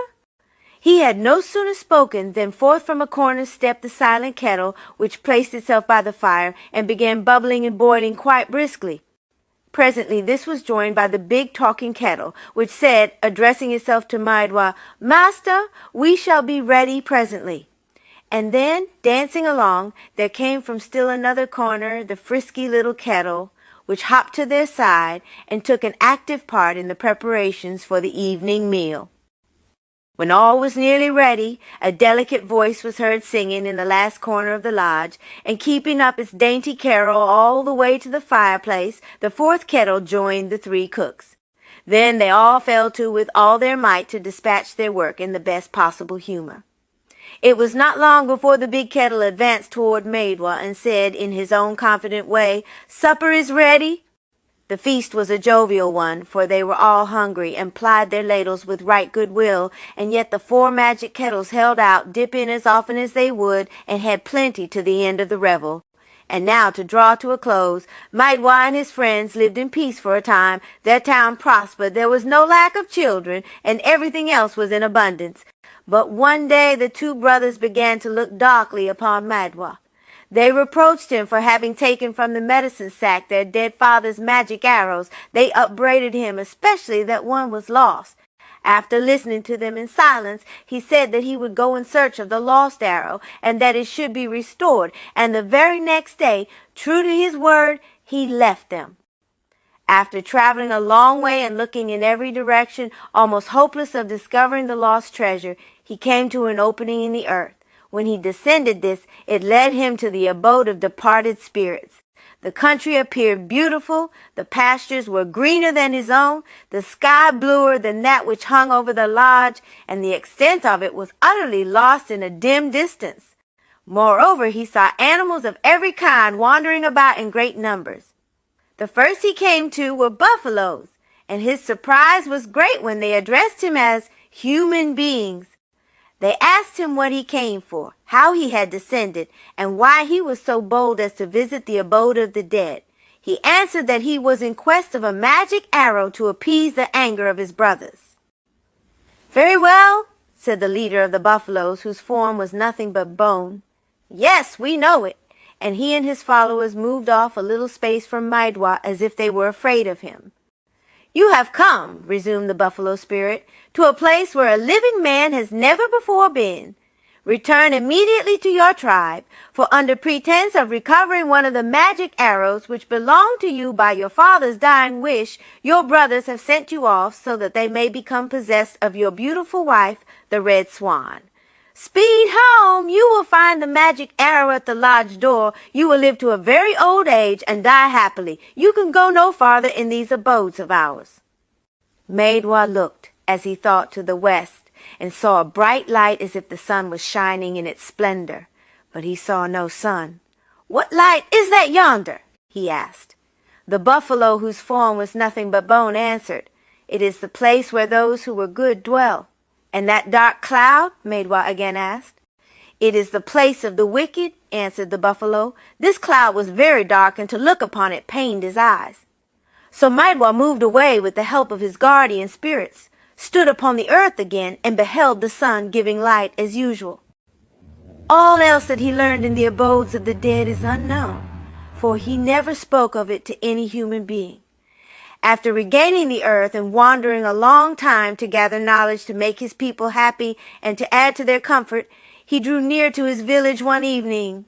He had no sooner spoken than forth from a corner stepped the silent kettle, which placed itself by the fire and began bubbling and boiling quite briskly. Presently this was joined by the big talking kettle, which said, addressing itself to Maidwa, "Master, we shall be ready presently." And then, dancing along, there came from still another corner the frisky little kettle, which hopped to their side and took an active part in the preparations for the evening meal. When all was nearly ready, a delicate voice was heard singing in the last corner of the lodge, and keeping up its dainty carol all the way to the fireplace, the fourth kettle joined the three cooks. Then they all fell to with all their might to dispatch their work in the best possible humor. It was not long before the big kettle advanced toward Maidwa and said in his own confident way, "Supper is ready." The feast was a jovial one, for they were all hungry and plied their ladles with right good will, and yet the four magic kettles held out, dip in as often as they would, and had plenty to the end of the revel. And now, to draw to a close, Maidwa and his friends lived in peace for a time. Their town prospered, there was no lack of children, and everything else was in abundance. But one day the two brothers began to look darkly upon Maidwa. They reproached him for having taken from the medicine sack their dead father's magic arrows. They upbraided him, especially that one was lost. After listening to them in silence, he said that he would go in search of the lost arrow, and that it should be restored, and the very next day, true to his word, he left them. After traveling a long way and looking in every direction, almost hopeless of discovering the lost treasure, he came to an opening in the earth. When he descended this, it led him to the abode of departed spirits. The country appeared beautiful, the pastures were greener than his own, the sky bluer than that which hung over the lodge, and the extent of it was utterly lost in a dim distance. Moreover, he saw animals of every kind wandering about in great numbers. The first he came to were buffaloes, and his surprise was great when they addressed him as human beings. They asked him what he came for, how he had descended, and why he was so bold as to visit the abode of the dead. He answered that he was in quest of a magic arrow to appease the anger of his brothers. "Very well," said the leader of the buffaloes, whose form was nothing but bone. "Yes, we know it." And he and his followers moved off a little space from Maidwa as if they were afraid of him. "You have come," resumed the buffalo spirit, "to a place where a living man has never before been. Return immediately to your tribe, for under pretense of recovering one of the magic arrows which belonged to you by your father's dying wish, your brothers have sent you off so that they may become possessed of your beautiful wife, the red swan. Speed home! You will find the magic arrow at the lodge door. You will live to a very old age and die happily. You can go no farther in these abodes of ours." Maidwa looked, as he thought, to the west, and saw a bright light as if the sun was shining in its splendor. But he saw no sun. "What light is that yonder?" he asked. The buffalo, whose form was nothing but bone, answered, "It is the place where those who were good dwell." "And that dark cloud?" Maidwa again asked. "It is the place of the wicked," answered the buffalo. "This cloud was very dark, and to look upon it pained his eyes." So Maidwa moved away with the help of his guardian spirits, stood upon the earth again, and beheld the sun giving light as usual. All else that he learned in the abodes of the dead is unknown, for he never spoke of it to any human being. After regaining the earth and wandering a long time to gather knowledge to make his people happy and to add to their comfort, he drew near to his village one evening.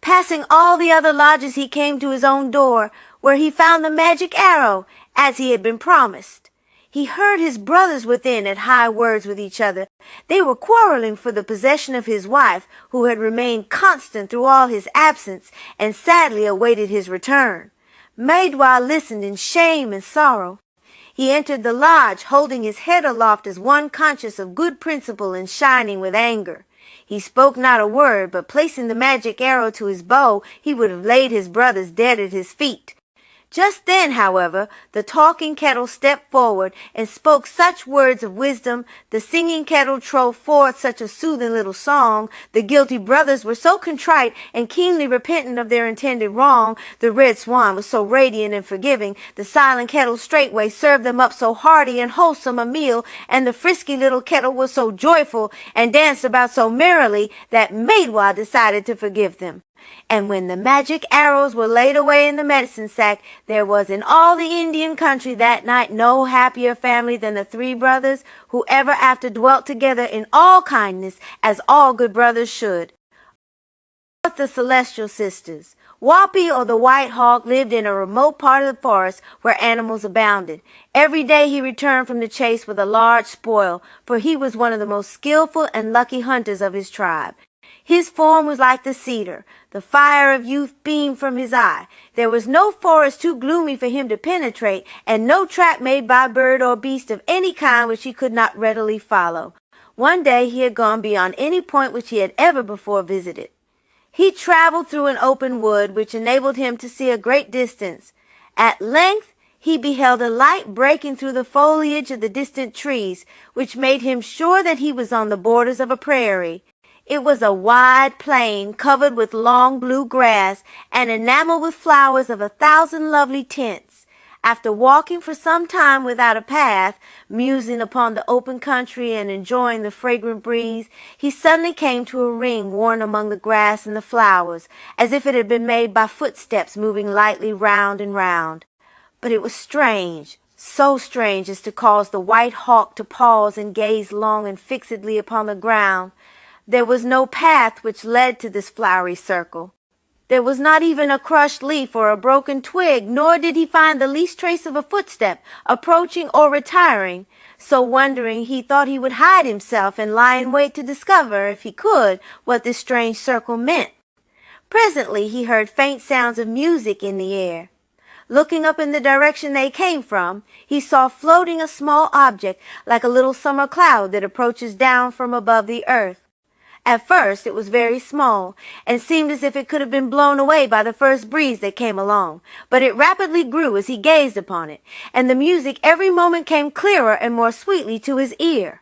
Passing all the other lodges, he came to his own door, where he found the magic arrow, as he had been promised. He heard his brothers within at high words with each other. They were quarreling for the possession of his wife, who had remained constant through all his absence, and sadly awaited his return. Maidwa listened in shame and sorrow. He entered the lodge, holding his head aloft as one conscious of good principle and shining with anger. He spoke not a word, but placing the magic arrow to his bow, he would have laid his brothers dead at his feet. Just then, however, the talking kettle stepped forward and spoke such words of wisdom, the singing kettle trove forth such a soothing little song, the guilty brothers were so contrite and keenly repentant of their intended wrong, the red swan was so radiant and forgiving, the silent kettle straightway served them up so hearty and wholesome a meal, and the frisky little kettle was so joyful and danced about so merrily that Maidwa decided to forgive them. And when the magic arrows were laid away in the medicine sack, there was in all the Indian country that night no happier family than the three brothers, who ever after dwelt together in all kindness, as all good brothers should. The celestial sisters. Wapi, or the White Hawk, lived in a remote part of the forest where animals abounded. Every day he returned from the chase with a large spoil, for he was one of the most skillful and lucky hunters of his tribe. His form was like the cedar. The fire of youth beamed from his eye. There was no forest too gloomy for him to penetrate, and no trap made by bird or beast of any kind which he could not readily follow. One day he had gone beyond any point which he had ever before visited. He traveled through an open wood, which enabled him to see a great distance. At length he beheld a light breaking through the foliage of the distant trees, which made him sure that he was on the borders of a prairie. It was a wide plain covered with long blue grass and enameled with flowers of 1,000 lovely tints. After walking for some time without a path, musing upon the open country and enjoying the fragrant breeze, he suddenly came to a ring worn among the grass and the flowers, as if it had been made by footsteps moving lightly round and round. But it was strange, so strange as to cause the White Hawk to pause and gaze long and fixedly upon the ground. There was no path which led to this flowery circle. There was not even a crushed leaf or a broken twig, nor did he find the least trace of a footstep, approaching or retiring. So wondering, he thought he would hide himself and lie in wait to discover, if he could, what this strange circle meant. Presently he heard faint sounds of music in the air. Looking up in the direction they came from, he saw floating a small object like a little summer cloud that approaches down from above the earth. At first it was very small, and seemed as if it could have been blown away by the first breeze that came along, but it rapidly grew as he gazed upon it, and the music every moment came clearer and more sweetly to his ear.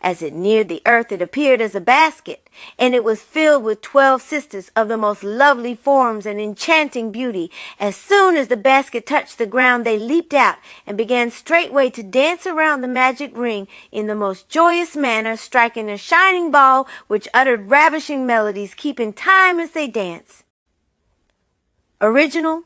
As it neared the earth, it appeared as a basket, and it was filled with 12 sisters of the most lovely forms and enchanting beauty. As soon as the basket touched the ground, they leaped out and began straightway to dance around the magic ring in the most joyous manner, striking a shining ball which uttered ravishing melodies, keeping time as they danced. Original,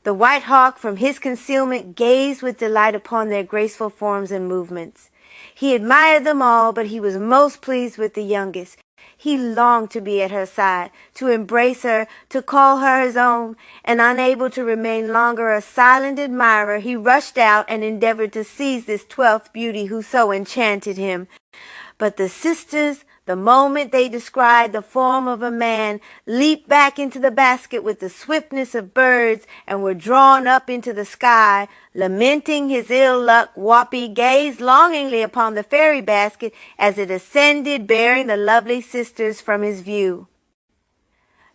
the White Hawk from his concealment gazed with delight upon their graceful forms and movements. He admired them all, but he was most pleased with the youngest. He longed to be at her side, to embrace her, to call her his own, and unable to remain longer a silent admirer, he rushed out and endeavored to seize this 12th beauty who so enchanted him. But the sisters, the moment they descried the form of a man, leaped back into the basket with the swiftness of birds and were drawn up into the sky. Lamenting his ill luck, Wapi gazed longingly upon the fairy basket as it ascended, bearing the lovely sisters from his view.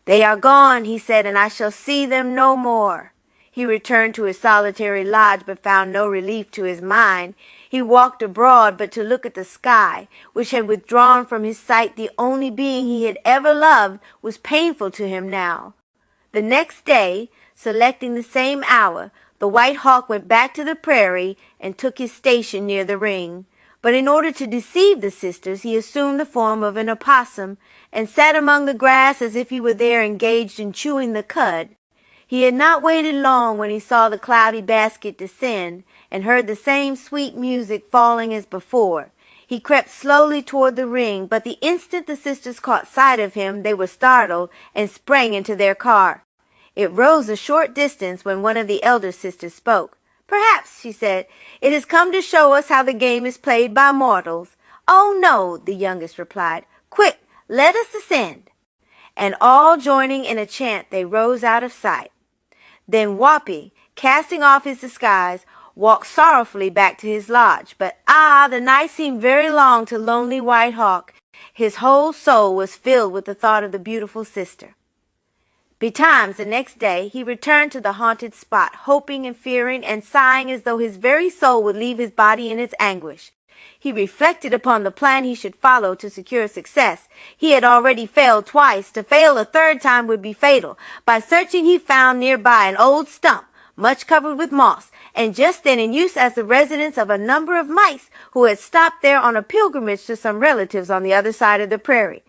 "They are gone," he said, "and I shall see them no more." He returned to his solitary lodge, but found no relief to his mind. He walked abroad but to look at the sky, which had withdrawn from his sight the only being he had ever loved, was painful to him now. The next day, selecting the same hour, the White Hawk went back to the prairie and took his station near the ring. But in order to deceive the sisters, he assumed the form of an opossum and sat among the grass as if he were there engaged in chewing the cud. He had not waited long when he saw the cloudy basket descend, and heard the same sweet music falling as before. He crept slowly toward the ring, but the instant the sisters caught sight of him, they were startled and sprang into their car. It rose a short distance when one of the elder sisters spoke. "Perhaps," she said, "it has come to show us how the game is played by mortals." "Oh, no," the youngest replied. "Quick, let us ascend." And all joining in a chant, they rose out of sight. Then Whoppy, casting off his disguise, walked sorrowfully back to his lodge. But the night seemed very long to lonely White Hawk. His whole soul was filled with the thought of the beautiful sister. Betimes the next day he returned to the haunted spot, hoping and fearing and sighing as though his very soul would leave his body in its anguish. He reflected upon the plan he should follow to secure success. He had already failed twice. To fail a third time would be fatal. By searching, he found nearby an old stump, much covered with moss, and just then in use as the residence of a number of mice who had stopped there on a pilgrimage to some relatives on the other side of the prairie.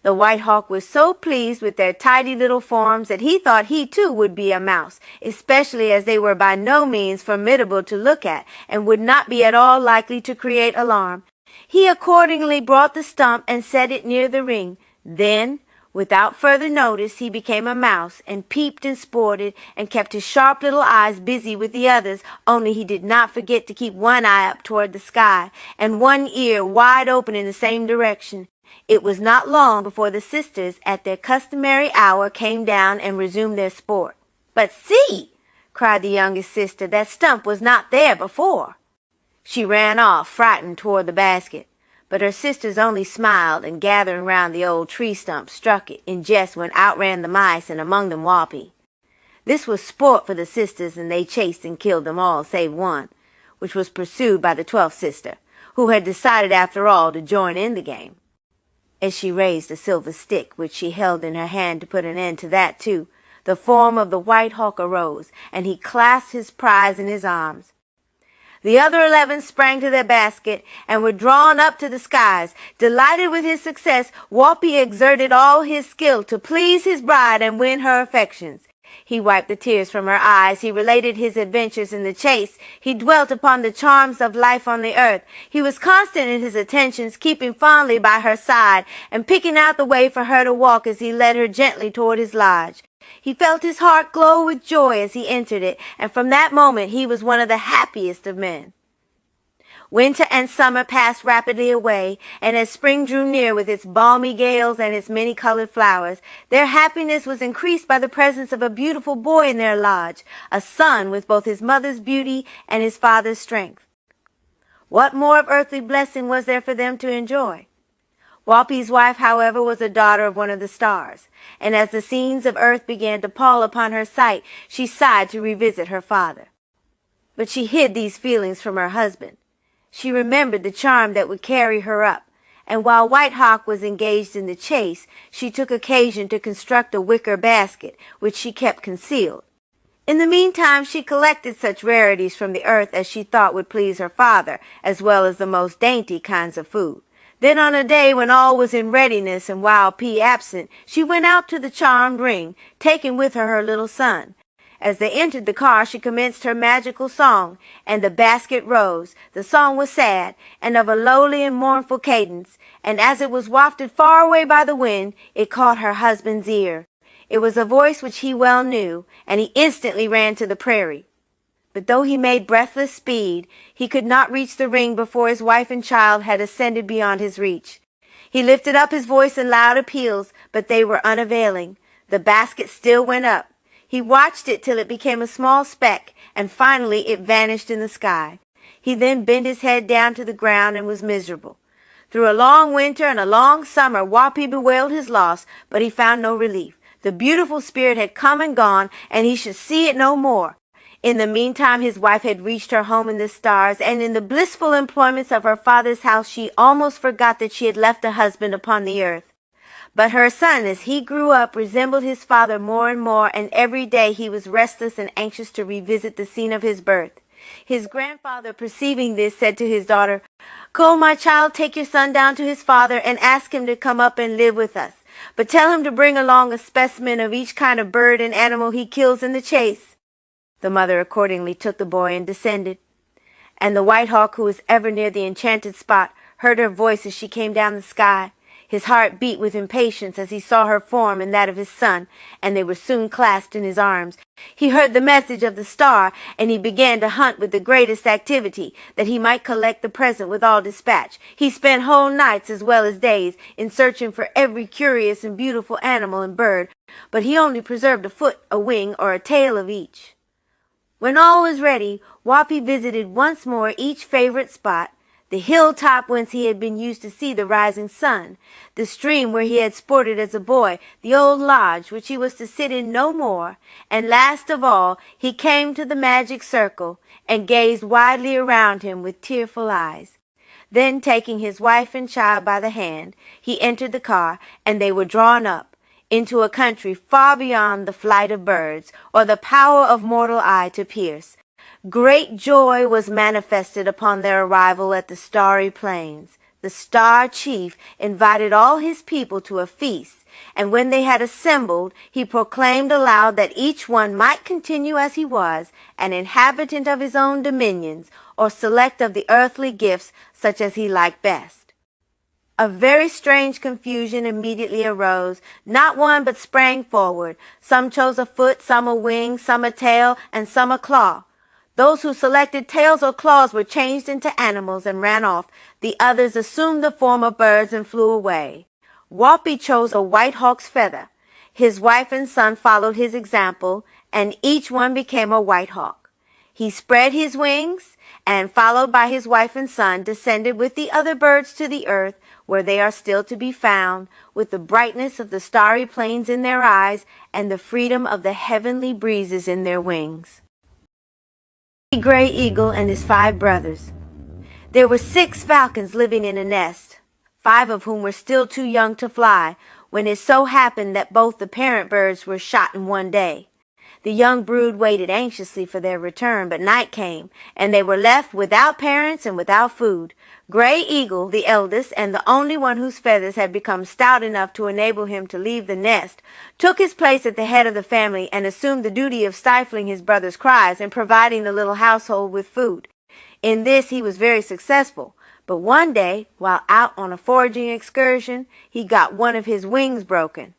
The White Hawk was so pleased with their tidy little forms that he thought he too would be a mouse, especially as they were by no means formidable to look at and would not be at all likely to create alarm. He accordingly brought the stump and set it near the ring. Then, without further notice, he became a mouse and peeped and sported and kept his sharp little eyes busy with the others, only he did not forget to keep one eye up toward the sky and one ear wide open in the same direction. It was not long before the sisters, at their customary hour, came down and resumed their sport. "But see!" cried the youngest sister, "that stump was not there before." She ran off, frightened, toward the basket. But her sisters only smiled, and gathering round the old tree stump, struck it in jest when out ran the mice, and among them Whoppy. This was sport for the sisters, and they chased and killed them all save one, which was pursued by the 12th sister, who had decided after all to join in the game. As she raised a silver stick, which she held in her hand to put an end to that too, the form of the White Hawk arose, and he clasped his prize in his arms. The other 11 sprang to their basket and were drawn up to the skies. Delighted with his success, Whoppy exerted all his skill to please his bride and win her affections. He wiped the tears from her eyes. He related his adventures in the chase. He dwelt upon the charms of life on the earth. He was constant in his attentions, keeping fondly by her side and picking out the way for her to walk as he led her gently toward his lodge. He felt his heart glow with joy as he entered it, and from that moment he was one of the happiest of men. Winter and summer passed rapidly away, and as spring drew near with its balmy gales and its many-colored flowers, their happiness was increased by the presence of a beautiful boy in their lodge, a son with both his mother's beauty and his father's strength. What more of earthly blessing was there for them to enjoy? Whoppy's wife, however, was a daughter of one of the stars, and as the scenes of earth began to pall upon her sight, she sighed to revisit her father. But she hid these feelings from her husband. She remembered the charm that would carry her up, and while White Hawk was engaged in the chase, she took occasion to construct a wicker basket, which she kept concealed. In the meantime, she collected such rarities from the earth as she thought would please her father, as well as the most dainty kinds of food. Then on a day when all was in readiness and Wild Pea absent, she went out to the charmed ring, taking with her her little son. As they entered the car, she commenced her magical song, and the basket rose. The song was sad, and of a lowly and mournful cadence, and as it was wafted far away by the wind, it caught her husband's ear. It was a voice which he well knew, and he instantly ran to the prairie. But though he made breathless speed, he could not reach the ring before his wife and child had ascended beyond his reach. He lifted up his voice in loud appeals, but they were unavailing. The basket still went up. He watched it till it became a small speck, and finally it vanished in the sky. He then bent his head down to the ground and was miserable. Through a long winter and a long summer, Whoppy bewailed his loss, but he found no relief. The beautiful spirit had come and gone, and he should see it no more. In the meantime, his wife had reached her home in the stars, and in the blissful employments of her father's house, she almost forgot that she had left a husband upon the earth. But her son, as he grew up, resembled his father more and more, and every day he was restless and anxious to revisit the scene of his birth. His grandfather, perceiving this, said to his daughter, "Go, my child, take your son down to his father and ask him to come up and live with us. But tell him to bring along a specimen of each kind of bird and animal he kills in the chase." The mother accordingly took the boy and descended. And the White Hawk, who was ever near the enchanted spot, heard her voice as she came down the sky. His heart beat with impatience as he saw her form and that of his son, and they were soon clasped in his arms. He heard the message of the star, and he began to hunt with the greatest activity, that he might collect the present with all dispatch. He spent whole nights as well as days in searching for every curious and beautiful animal and bird, but he only preserved a foot, a wing, or a tail of each. When all was ready, Whoppy visited once more each favorite spot, the hilltop whence he had been used to see the rising sun, the stream where he had sported as a boy, the old lodge which he was to sit in no more, and last of all he came to the magic circle, and gazed widely around him with tearful eyes. Then, taking his wife and child by the hand, he entered the car, and they were drawn up into a country far beyond the flight of birds, or the power of mortal eye to pierce. Great joy was manifested upon their arrival at the starry plains. The Star Chief invited all his people to a feast, and when they had assembled, he proclaimed aloud that each one might continue as he was, an inhabitant of his own dominions, or select of the earthly gifts such as he liked best. A very strange confusion immediately arose. Not one but sprang forward. Some chose a foot, some a wing, some a tail, and some a claw. Those who selected tails or claws were changed into animals and ran off. The others assumed the form of birds and flew away. Whoppy chose a white hawk's feather. His wife and son followed his example, and each one became a white hawk. He spread his wings, and, followed by his wife and son, descended with the other birds to the earth, where they are still to be found, with the brightness of the starry plains in their eyes, and the freedom of the heavenly breezes in their wings. Gray Eagle and his 5 brothers. There were 6 falcons living in a nest, 5 of whom were still too young to fly, when it so happened that both the parent birds were shot in one day. The young brood waited anxiously for their return, but night came, and they were left without parents and without food. Gray Eagle, the eldest, and the only one whose feathers had become stout enough to enable him to leave the nest, took his place at the head of the family and assumed the duty of stifling his brother's cries and providing the little household with food. In this he was very successful, but one day, while out on a foraging excursion, he got one of his wings broken.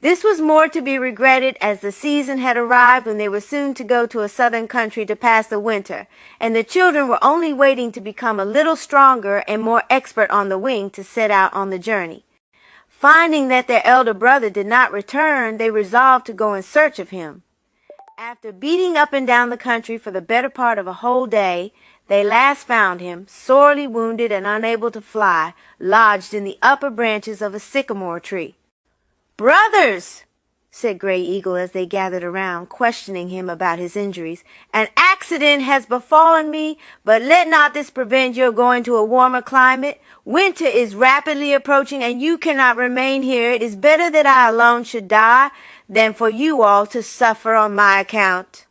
This was more to be regretted, as the season had arrived when they were soon to go to a southern country to pass the winter, and the children were only waiting to become a little stronger and more expert on the wing to set out on the journey. Finding that their elder brother did not return, they resolved to go in search of him. After beating up and down the country for the better part of a whole day, they last found him, sorely wounded and unable to fly, lodged in the upper branches of a sycamore tree. "Brothers," said Gray Eagle as they gathered around, questioning him about his injuries, "an accident has befallen me, but let not this prevent your going to a warmer climate. Winter is rapidly approaching, and you cannot remain here. It is better that I alone should die than for you all to suffer on my account."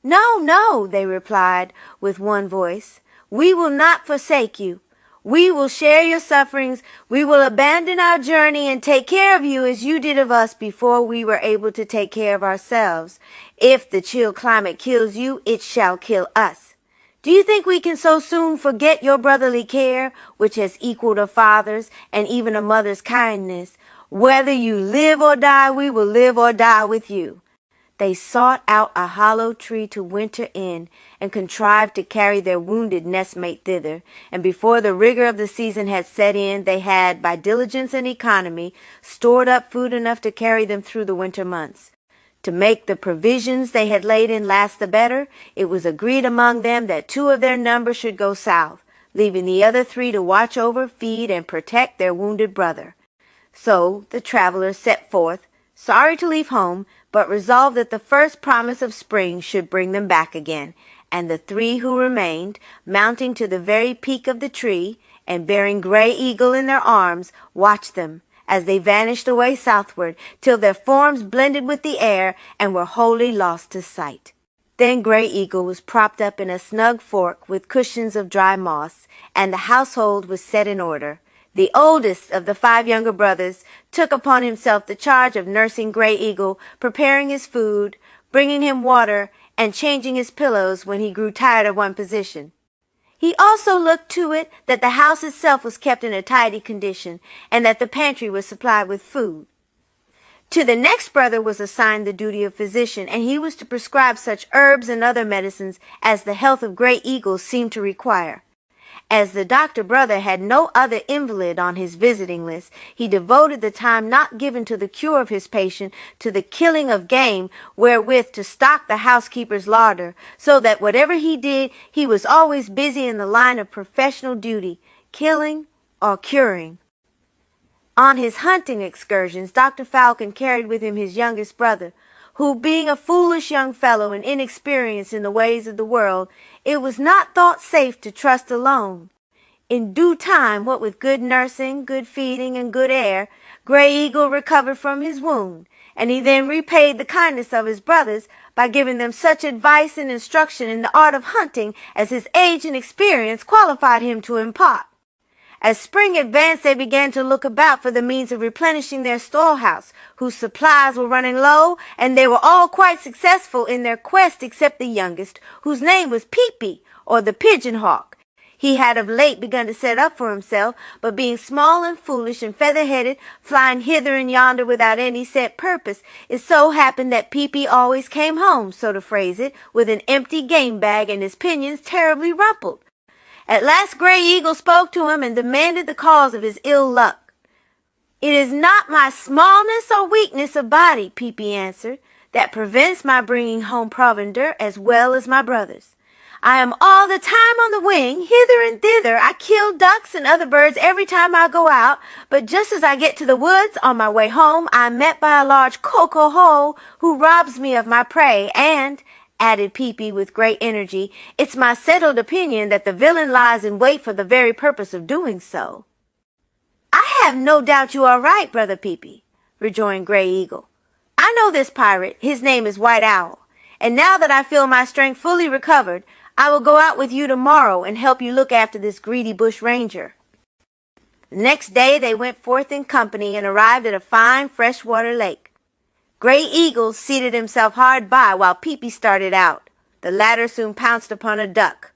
"No, no," they replied with one voice. "We will not forsake you. We will share your sufferings. We will abandon our journey and take care of you as you did of us before we were able to take care of ourselves. If the chill climate kills you, it shall kill us. Do you think we can so soon forget your brotherly care, which has equaled a father's and even a mother's kindness? Whether you live or die, we will live or die with you." They sought out a hollow tree to winter in, and contrived to carry their wounded nestmate thither, and before the rigor of the season had set in, they had, by diligence and economy, stored up food enough to carry them through the winter months. To make the provisions they had laid in last the better, it was agreed among them that 2 of their number should go south, leaving the other 3 to watch over, feed, and protect their wounded brother. So the travelers set forth, sorry to leave home, but resolved that the first promise of spring should bring them back again, and the 3 who remained, mounting to the very peak of the tree, and bearing Gray Eagle in their arms, watched them as they vanished away southward, till their forms blended with the air and were wholly lost to sight. Then Gray Eagle was propped up in a snug fork with cushions of dry moss, and the household was set in order. The oldest of the 5 younger brothers took upon himself the charge of nursing Gray Eagle, preparing his food, bringing him water, and changing his pillows when he grew tired of one position. He also looked to it that the house itself was kept in a tidy condition, and that the pantry was supplied with food. To the next brother was assigned the duty of physician, and he was to prescribe such herbs and other medicines as the health of Gray Eagle seemed to require. As the doctor brother had no other invalid on his visiting list, he devoted the time not given to the cure of his patient to the killing of game wherewith to stock the housekeeper's larder, so that whatever he did, he was always busy in the line of professional duty, killing or curing. On his hunting excursions, Dr. Falcon carried with him his youngest brother, who, being a foolish young fellow and inexperienced in the ways of the world, it was not thought safe to trust alone. In due time, what with good nursing, good feeding, and good air, Gray Eagle recovered from his wound, and he then repaid the kindness of his brothers by giving them such advice and instruction in the art of hunting as his age and experience qualified him to impart. As spring advanced, they began to look about for the means of replenishing their storehouse, whose supplies were running low, and they were all quite successful in their quest except the youngest, whose name was Peepee, or the pigeon hawk. He had of late begun to set up for himself, but being small and foolish and feather-headed, flying hither and yonder without any set purpose, it so happened that Peepee always came home, so to phrase it, with an empty game bag and his pinions terribly rumpled. At last Gray Eagle spoke to him and demanded the cause of his ill luck. "It is not my smallness or weakness of body," Peepee answered, "that prevents my bringing home provender as well as my brothers. I am all the time on the wing, hither and thither. I kill ducks and other birds every time I go out, but just as I get to the woods on my way home, I am met by a large ko-ko-ho who robs me of my prey, and," added Peepee with great energy, "it's my settled opinion that the villain lies in wait for the very purpose of doing so." "I have no doubt you are right, Brother Peepee," rejoined Gray Eagle. "I know this pirate, his name is White Owl, and now that I feel my strength fully recovered, I will go out with you tomorrow and help you look after this greedy bush ranger." The next day they went forth in company and arrived at a fine freshwater lake. Gray Eagle seated himself hard by while Peepee started out. The latter soon pounced upon a duck.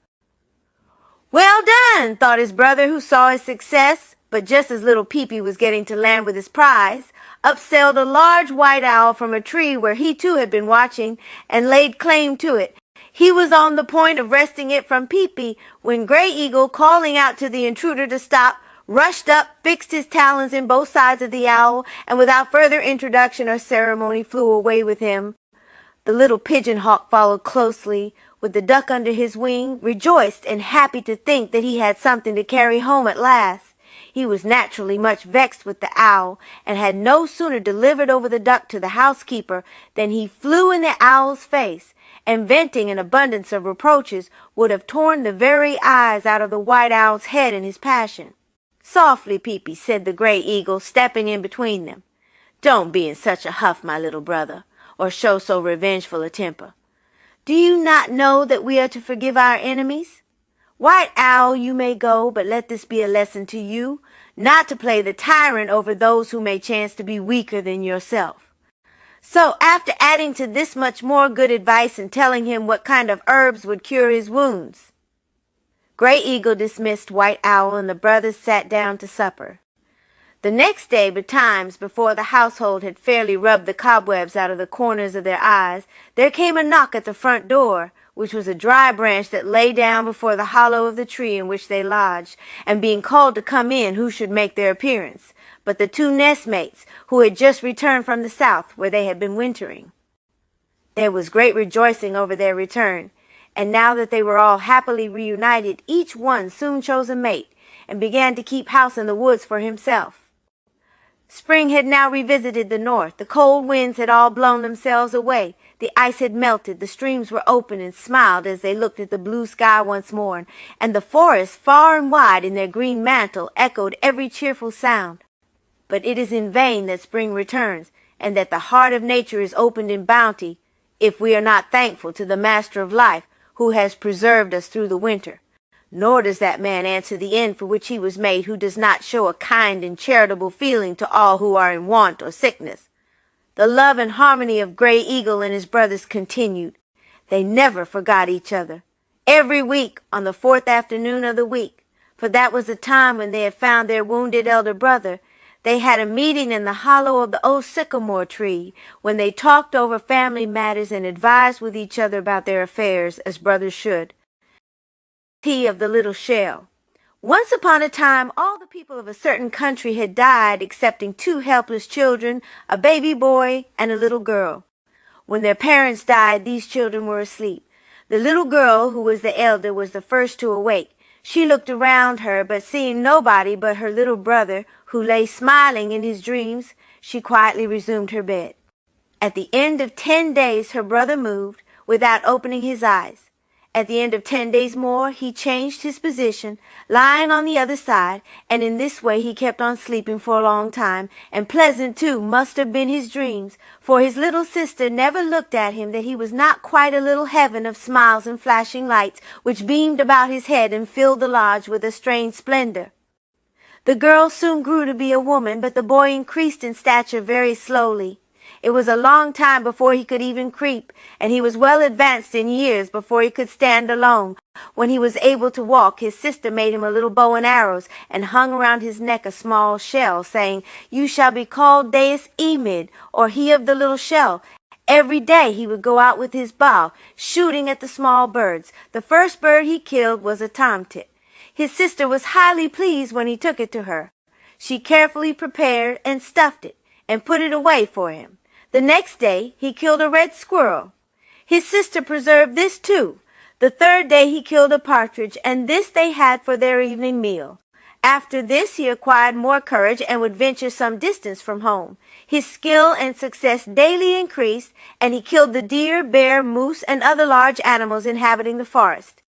"Well done," thought his brother, who saw his success, but just as little Peepee was getting to land with his prize, up sailed a large white owl from a tree where he too had been watching, and laid claim to it. He was on the point of wresting it from Peepee when Gray Eagle, calling out to the intruder to stop, rushed up, fixed his talons in both sides of the owl, and without further introduction or ceremony flew away with him. The little pigeon hawk followed closely, with the duck under his wing, rejoiced and happy to think that he had something to carry home at last. He was naturally much vexed with the owl, and had no sooner delivered over the duck to the housekeeper than he flew in the owl's face, and venting an abundance of reproaches, would have torn the very eyes out of the white owl's head in his passion. "Softly, Peepee," said the Gray Eagle, stepping in between them. "Don't be in such a huff, my little brother, or show so revengeful a temper. Do you not know that we are to forgive our enemies? White Owl, you may go, but let this be a lesson to you, not to play the tyrant over those who may chance to be weaker than yourself." So, after adding to this much more good advice and telling him what kind of herbs would cure his wounds, Gray Eagle dismissed White Owl, and the brothers sat down to supper. The next day betimes, before the household had fairly rubbed the cobwebs out of the corners of their eyes, there came a knock at the front door, which was a dry branch that lay down before the hollow of the tree in which they lodged, and being called to come in, who should make their appearance but the two nestmates, who had just returned from the south, where they had been wintering. There was great rejoicing over their return, and now that they were all happily reunited, each one soon chose a mate, and began to keep house in the woods for himself. Spring had now revisited the north. The cold winds had all blown themselves away. The ice had melted. The streams were open and smiled as they looked at the blue sky once more, and the forests, far and wide in their green mantle, echoed every cheerful sound. But it is in vain that spring returns, and that the heart of nature is opened in bounty, if we are not thankful to the Master of Life, who has preserved us through the winter. Nor does that man answer the end for which he was made who does not show a kind and charitable feeling to all who are in want or sickness. The love and harmony of Gray Eagle and his brothers continued. They never forgot each other, every week on the fourth afternoon of the week, for that was the time when they had found their wounded elder brother. They had a meeting in the hollow of the old sycamore tree, when they talked over family matters and advised with each other about their affairs, as brothers should. He of the little shell. Once upon a time, all the people of a certain country had died excepting two helpless children, a baby boy and a little girl. When their parents died, these children were asleep. The little girl, who was the elder, was the first to awake. She looked around her, but seeing nobody but her little brother, who lay smiling in his dreams, she quietly resumed her bed. At the end of 10 days, her brother moved, without opening his eyes. At the end of 10 days more, he changed his position, lying on the other side, and in this way he kept on sleeping for a long time, and pleasant, too, must have been his dreams, for his little sister never looked at him that he was not quite a little heaven of smiles and flashing lights, which beamed about his head and filled the lodge with a strange splendor. The girl soon grew to be a woman, but the boy increased in stature very slowly. It was a long time before he could even creep, and he was well advanced in years before he could stand alone. When he was able to walk, his sister made him a little bow and arrows, and hung around his neck a small shell, saying, "You shall be called Deus Emid, or he of the little shell." Every day he would go out with his bow, shooting at the small birds. The first bird he killed was a tomtit. His sister was highly pleased when he took it to her. She carefully prepared and stuffed it, and put it away for him. The next day he killed a red squirrel. His sister preserved this too. The third day he killed a partridge, and this they had for their evening meal. After this he acquired more courage and would venture some distance from home. His skill and success daily increased, and he killed the deer, bear, moose, and other large animals inhabiting the forest.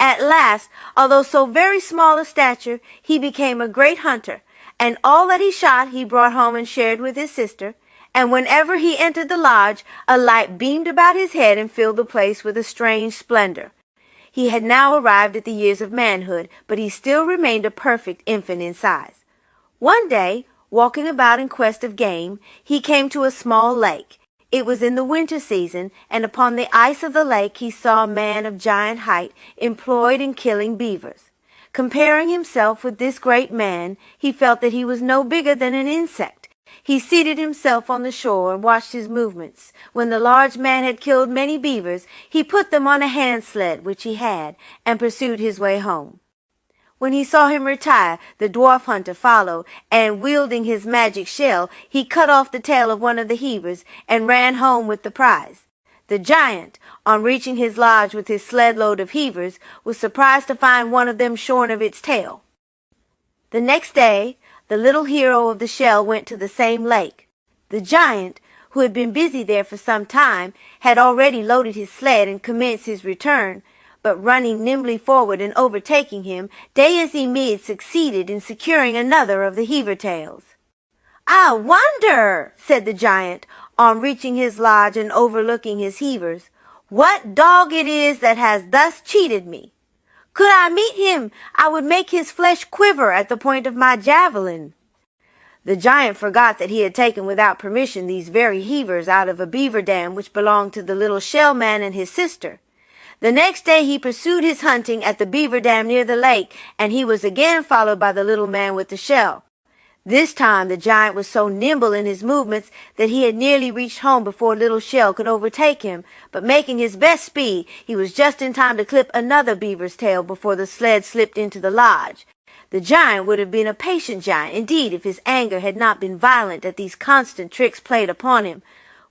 At last, although so very small a stature, he became a great hunter, and all that he shot he brought home and shared with his sister. And whenever he entered the lodge, a light beamed about his head and filled the place with a strange splendor. He had now arrived at the years of manhood, but he still remained a perfect infant in size. One day, walking about in quest of game, he came to a small lake. It was in the winter season, and upon the ice of the lake he saw a man of giant height employed in killing beavers. Comparing himself with this great man, he felt that he was no bigger than an insect. He seated himself on the shore and watched his movements. When the large man had killed many beavers, he put them on a hand sled which he had, and pursued his way home. When he saw him retire, the dwarf hunter followed, and wielding his magic shell, he cut off the tail of one of the heavers, and ran home with the prize. The giant, on reaching his lodge with his sled load of heavers, was surprised to find one of them shorn of its tail. The next day, the little hero of the shell went to the same lake. The giant, who had been busy there for some time, had already loaded his sled and commenced his return, but running nimbly forward and overtaking him, Deus Emid succeeded in securing another of the heaver tails. "I wonder," said the giant, on reaching his lodge and overlooking his heavers, "what dog it is that has thus cheated me. Could I meet him, I would make his flesh quiver at the point of my javelin." The giant forgot that he had taken without permission these very heavers out of a beaver dam which belonged to the little shell man and his sister. The next day he pursued his hunting at the beaver dam near the lake, and he was again followed by the little man with the shell. This time the giant was so nimble in his movements that he had nearly reached home before Little Shell could overtake him, but making his best speed, he was just in time to clip another beaver's tail before the sled slipped into the lodge. The giant would have been a patient giant, indeed, if his anger had not been violent at these constant tricks played upon him.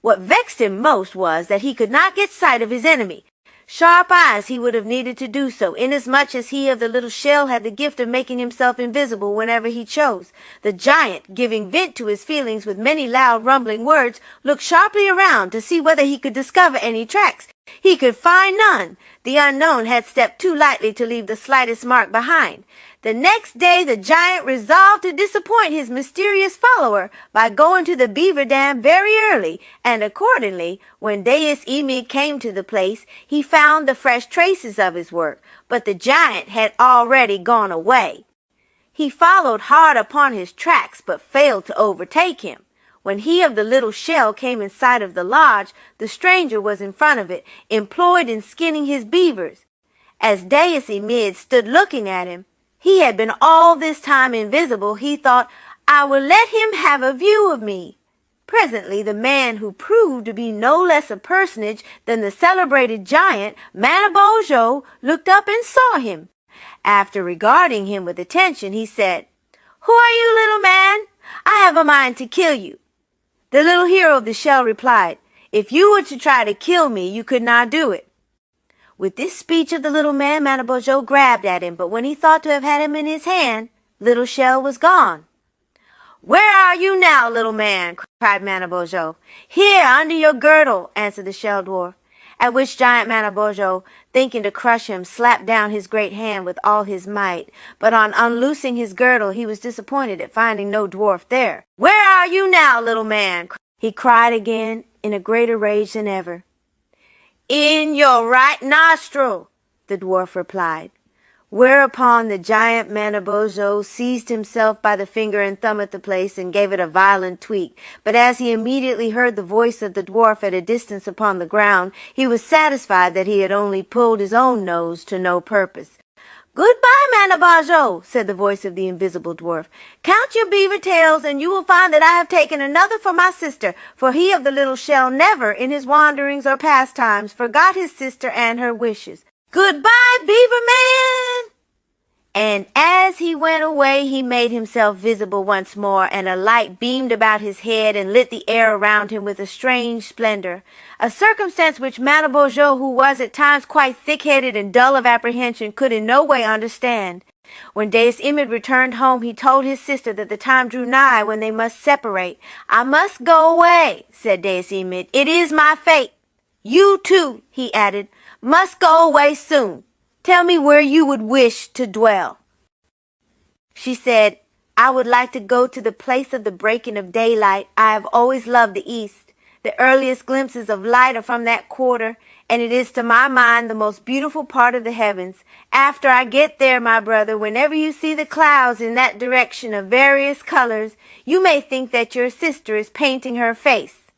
What vexed him most was that he could not get sight of his enemy. Sharp eyes he would have needed to do so, inasmuch as he of the little shell had the gift of making himself invisible whenever he chose. The giant, giving vent to his feelings with many loud rumbling words, looked sharply around to see whether he could discover any tracks. He could find none. The unknown had stepped too lightly to leave the slightest mark behind. The next day the giant resolved to disappoint his mysterious follower by going to the beaver dam very early, and accordingly, when Deus Emid came to the place, he found the fresh traces of his work, but the giant had already gone away. He followed hard upon his tracks, but failed to overtake him. When he of the little shell came in sight of the lodge, the stranger was in front of it, employed in skinning his beavers. As Daisy Mid stood looking at him, he had been all this time invisible. He thought, I will let him have a view of me. Presently the man, who proved to be no less a personage than the celebrated giant Manabozho, looked up and saw him. After regarding him with attention, he said, Who are you, little man? I have a mind to kill you. The little hero of the shell replied, If you were to try to kill me, you could not do it. With this speech of the little man, Manabozho grabbed at him, but when he thought to have had him in his hand, Little Shell was gone. Where are you now, little man? Cried Manabozho. Here, under your girdle, answered the shell dwarf, at which giant Manabozho, thinking to crush him, slapped down his great hand with all his might. But on unloosing his girdle, he was disappointed at finding no dwarf there. Where are you now, little man? He cried again, in a greater rage than ever. In your right nostril, the dwarf replied. Whereupon the giant Manabozho seized himself by the finger and thumb at the place and gave it a violent tweak. But as he immediately heard the voice of the dwarf at a distance upon the ground, he was satisfied that he had only pulled his own nose to no purpose. Goodbye, Manabozho, said the voice of the invisible dwarf. Count your beaver tails, and you will find that I have taken another for my sister, for he of the little shell never, in his wanderings or pastimes, forgot his sister and her wishes. Goodbye, Beaver Man! And as he went away, he made himself visible once more, and a light beamed about his head and lit the air around him with a strange splendor, a circumstance which Manabozho, who was at times quite thick-headed and dull of apprehension, could in no way understand. When Dais Imid returned home, he told his sister that the time drew nigh when they must separate. I must go away, said Dais Imid. It is my fate. You too, he added, must go away soon. Tell me where you would wish to dwell. She said, I would like to go to the place of the breaking of daylight. I have always loved the east. The earliest glimpses of light are from that quarter, and it is to my mind the most beautiful part of the heavens. After I get there, my brother, whenever you see the clouds in that direction of various colors, you may think that your sister is painting her face.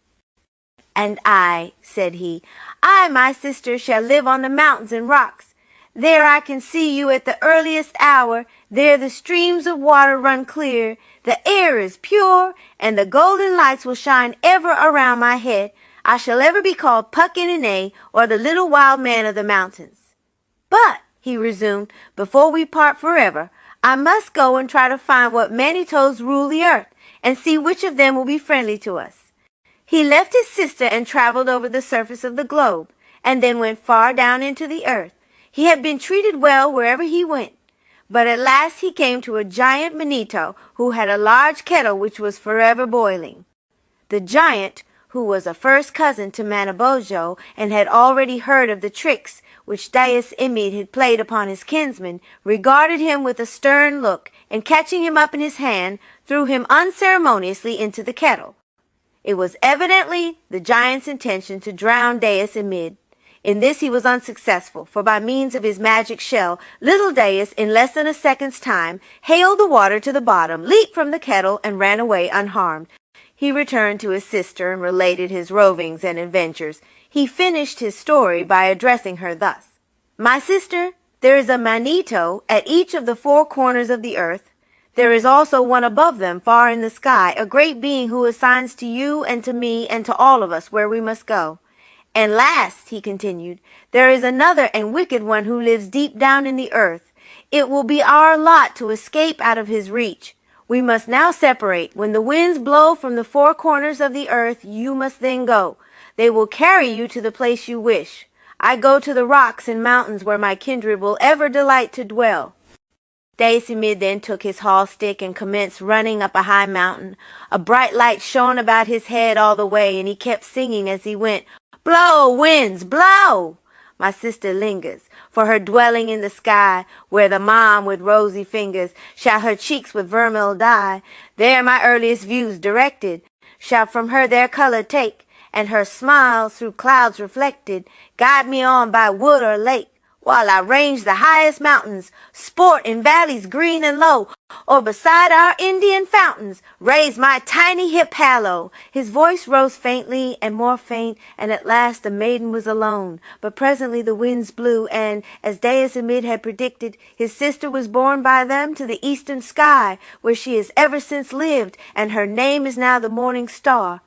And I, said he, my sister, shall live on the mountains and rocks. There I can see you at the earliest hour. There the streams of water run clear, the air is pure, and the golden lights will shine ever around my head. I shall ever be called Puck-in-a-Nay, or the little wild man of the mountains. But, he resumed, before we part forever, I must go and try to find what Manitoes rule the earth, and see which of them will be friendly to us. He left his sister and traveled over the surface of the globe, and then went far down into the earth. He had been treated well wherever he went, but at last he came to a giant Manito who had a large kettle which was forever boiling. The giant, who was a first cousin to Manabozho and had already heard of the tricks which Dais Imid had played upon his kinsman, regarded him with a stern look, and catching him up in his hand, threw him unceremoniously into the kettle. It was evidently the giant's intention to drown Dais Imid. In this he was unsuccessful, for by means of his magic shell, little Dais, in less than a second's time, haled the water to the bottom, leaped from the kettle, and ran away unharmed. He returned to his sister and related his rovings and adventures. He finished his story by addressing her thus. My sister, there is a Manito at each of the four corners of the earth. There is also one above them, far in the sky, a great being who assigns to you and to me and to all of us where we must go. And last, he continued, there is another and wicked one who lives deep down in the earth. It will be our lot to escape out of his reach. We must now separate. When the winds blow from the four corners of the earth, you must then go. They will carry you to the place you wish. I go to the rocks and mountains where my kindred will ever delight to dwell. Dais Imid then took his haul stick and commenced running up a high mountain. A bright light shone about his head all the way, and he kept singing as he went, Blow, winds, blow! My sister lingers, for her dwelling in the sky, where the mom with rosy fingers shall her cheeks with vermeil dye. There my earliest views directed shall from her their color take, and her smiles through clouds reflected guide me on by wood or lake. while I range the highest mountains, sport in valleys green and low, or beside our Indian fountains, raise my tiny hip hallow. His voice rose faintly and more faint, and at last the maiden was alone. But presently the winds blew, and, as Dais Amid had predicted, his sister was borne by them to the eastern sky, where she has ever since lived, and her name is now the Morning Star.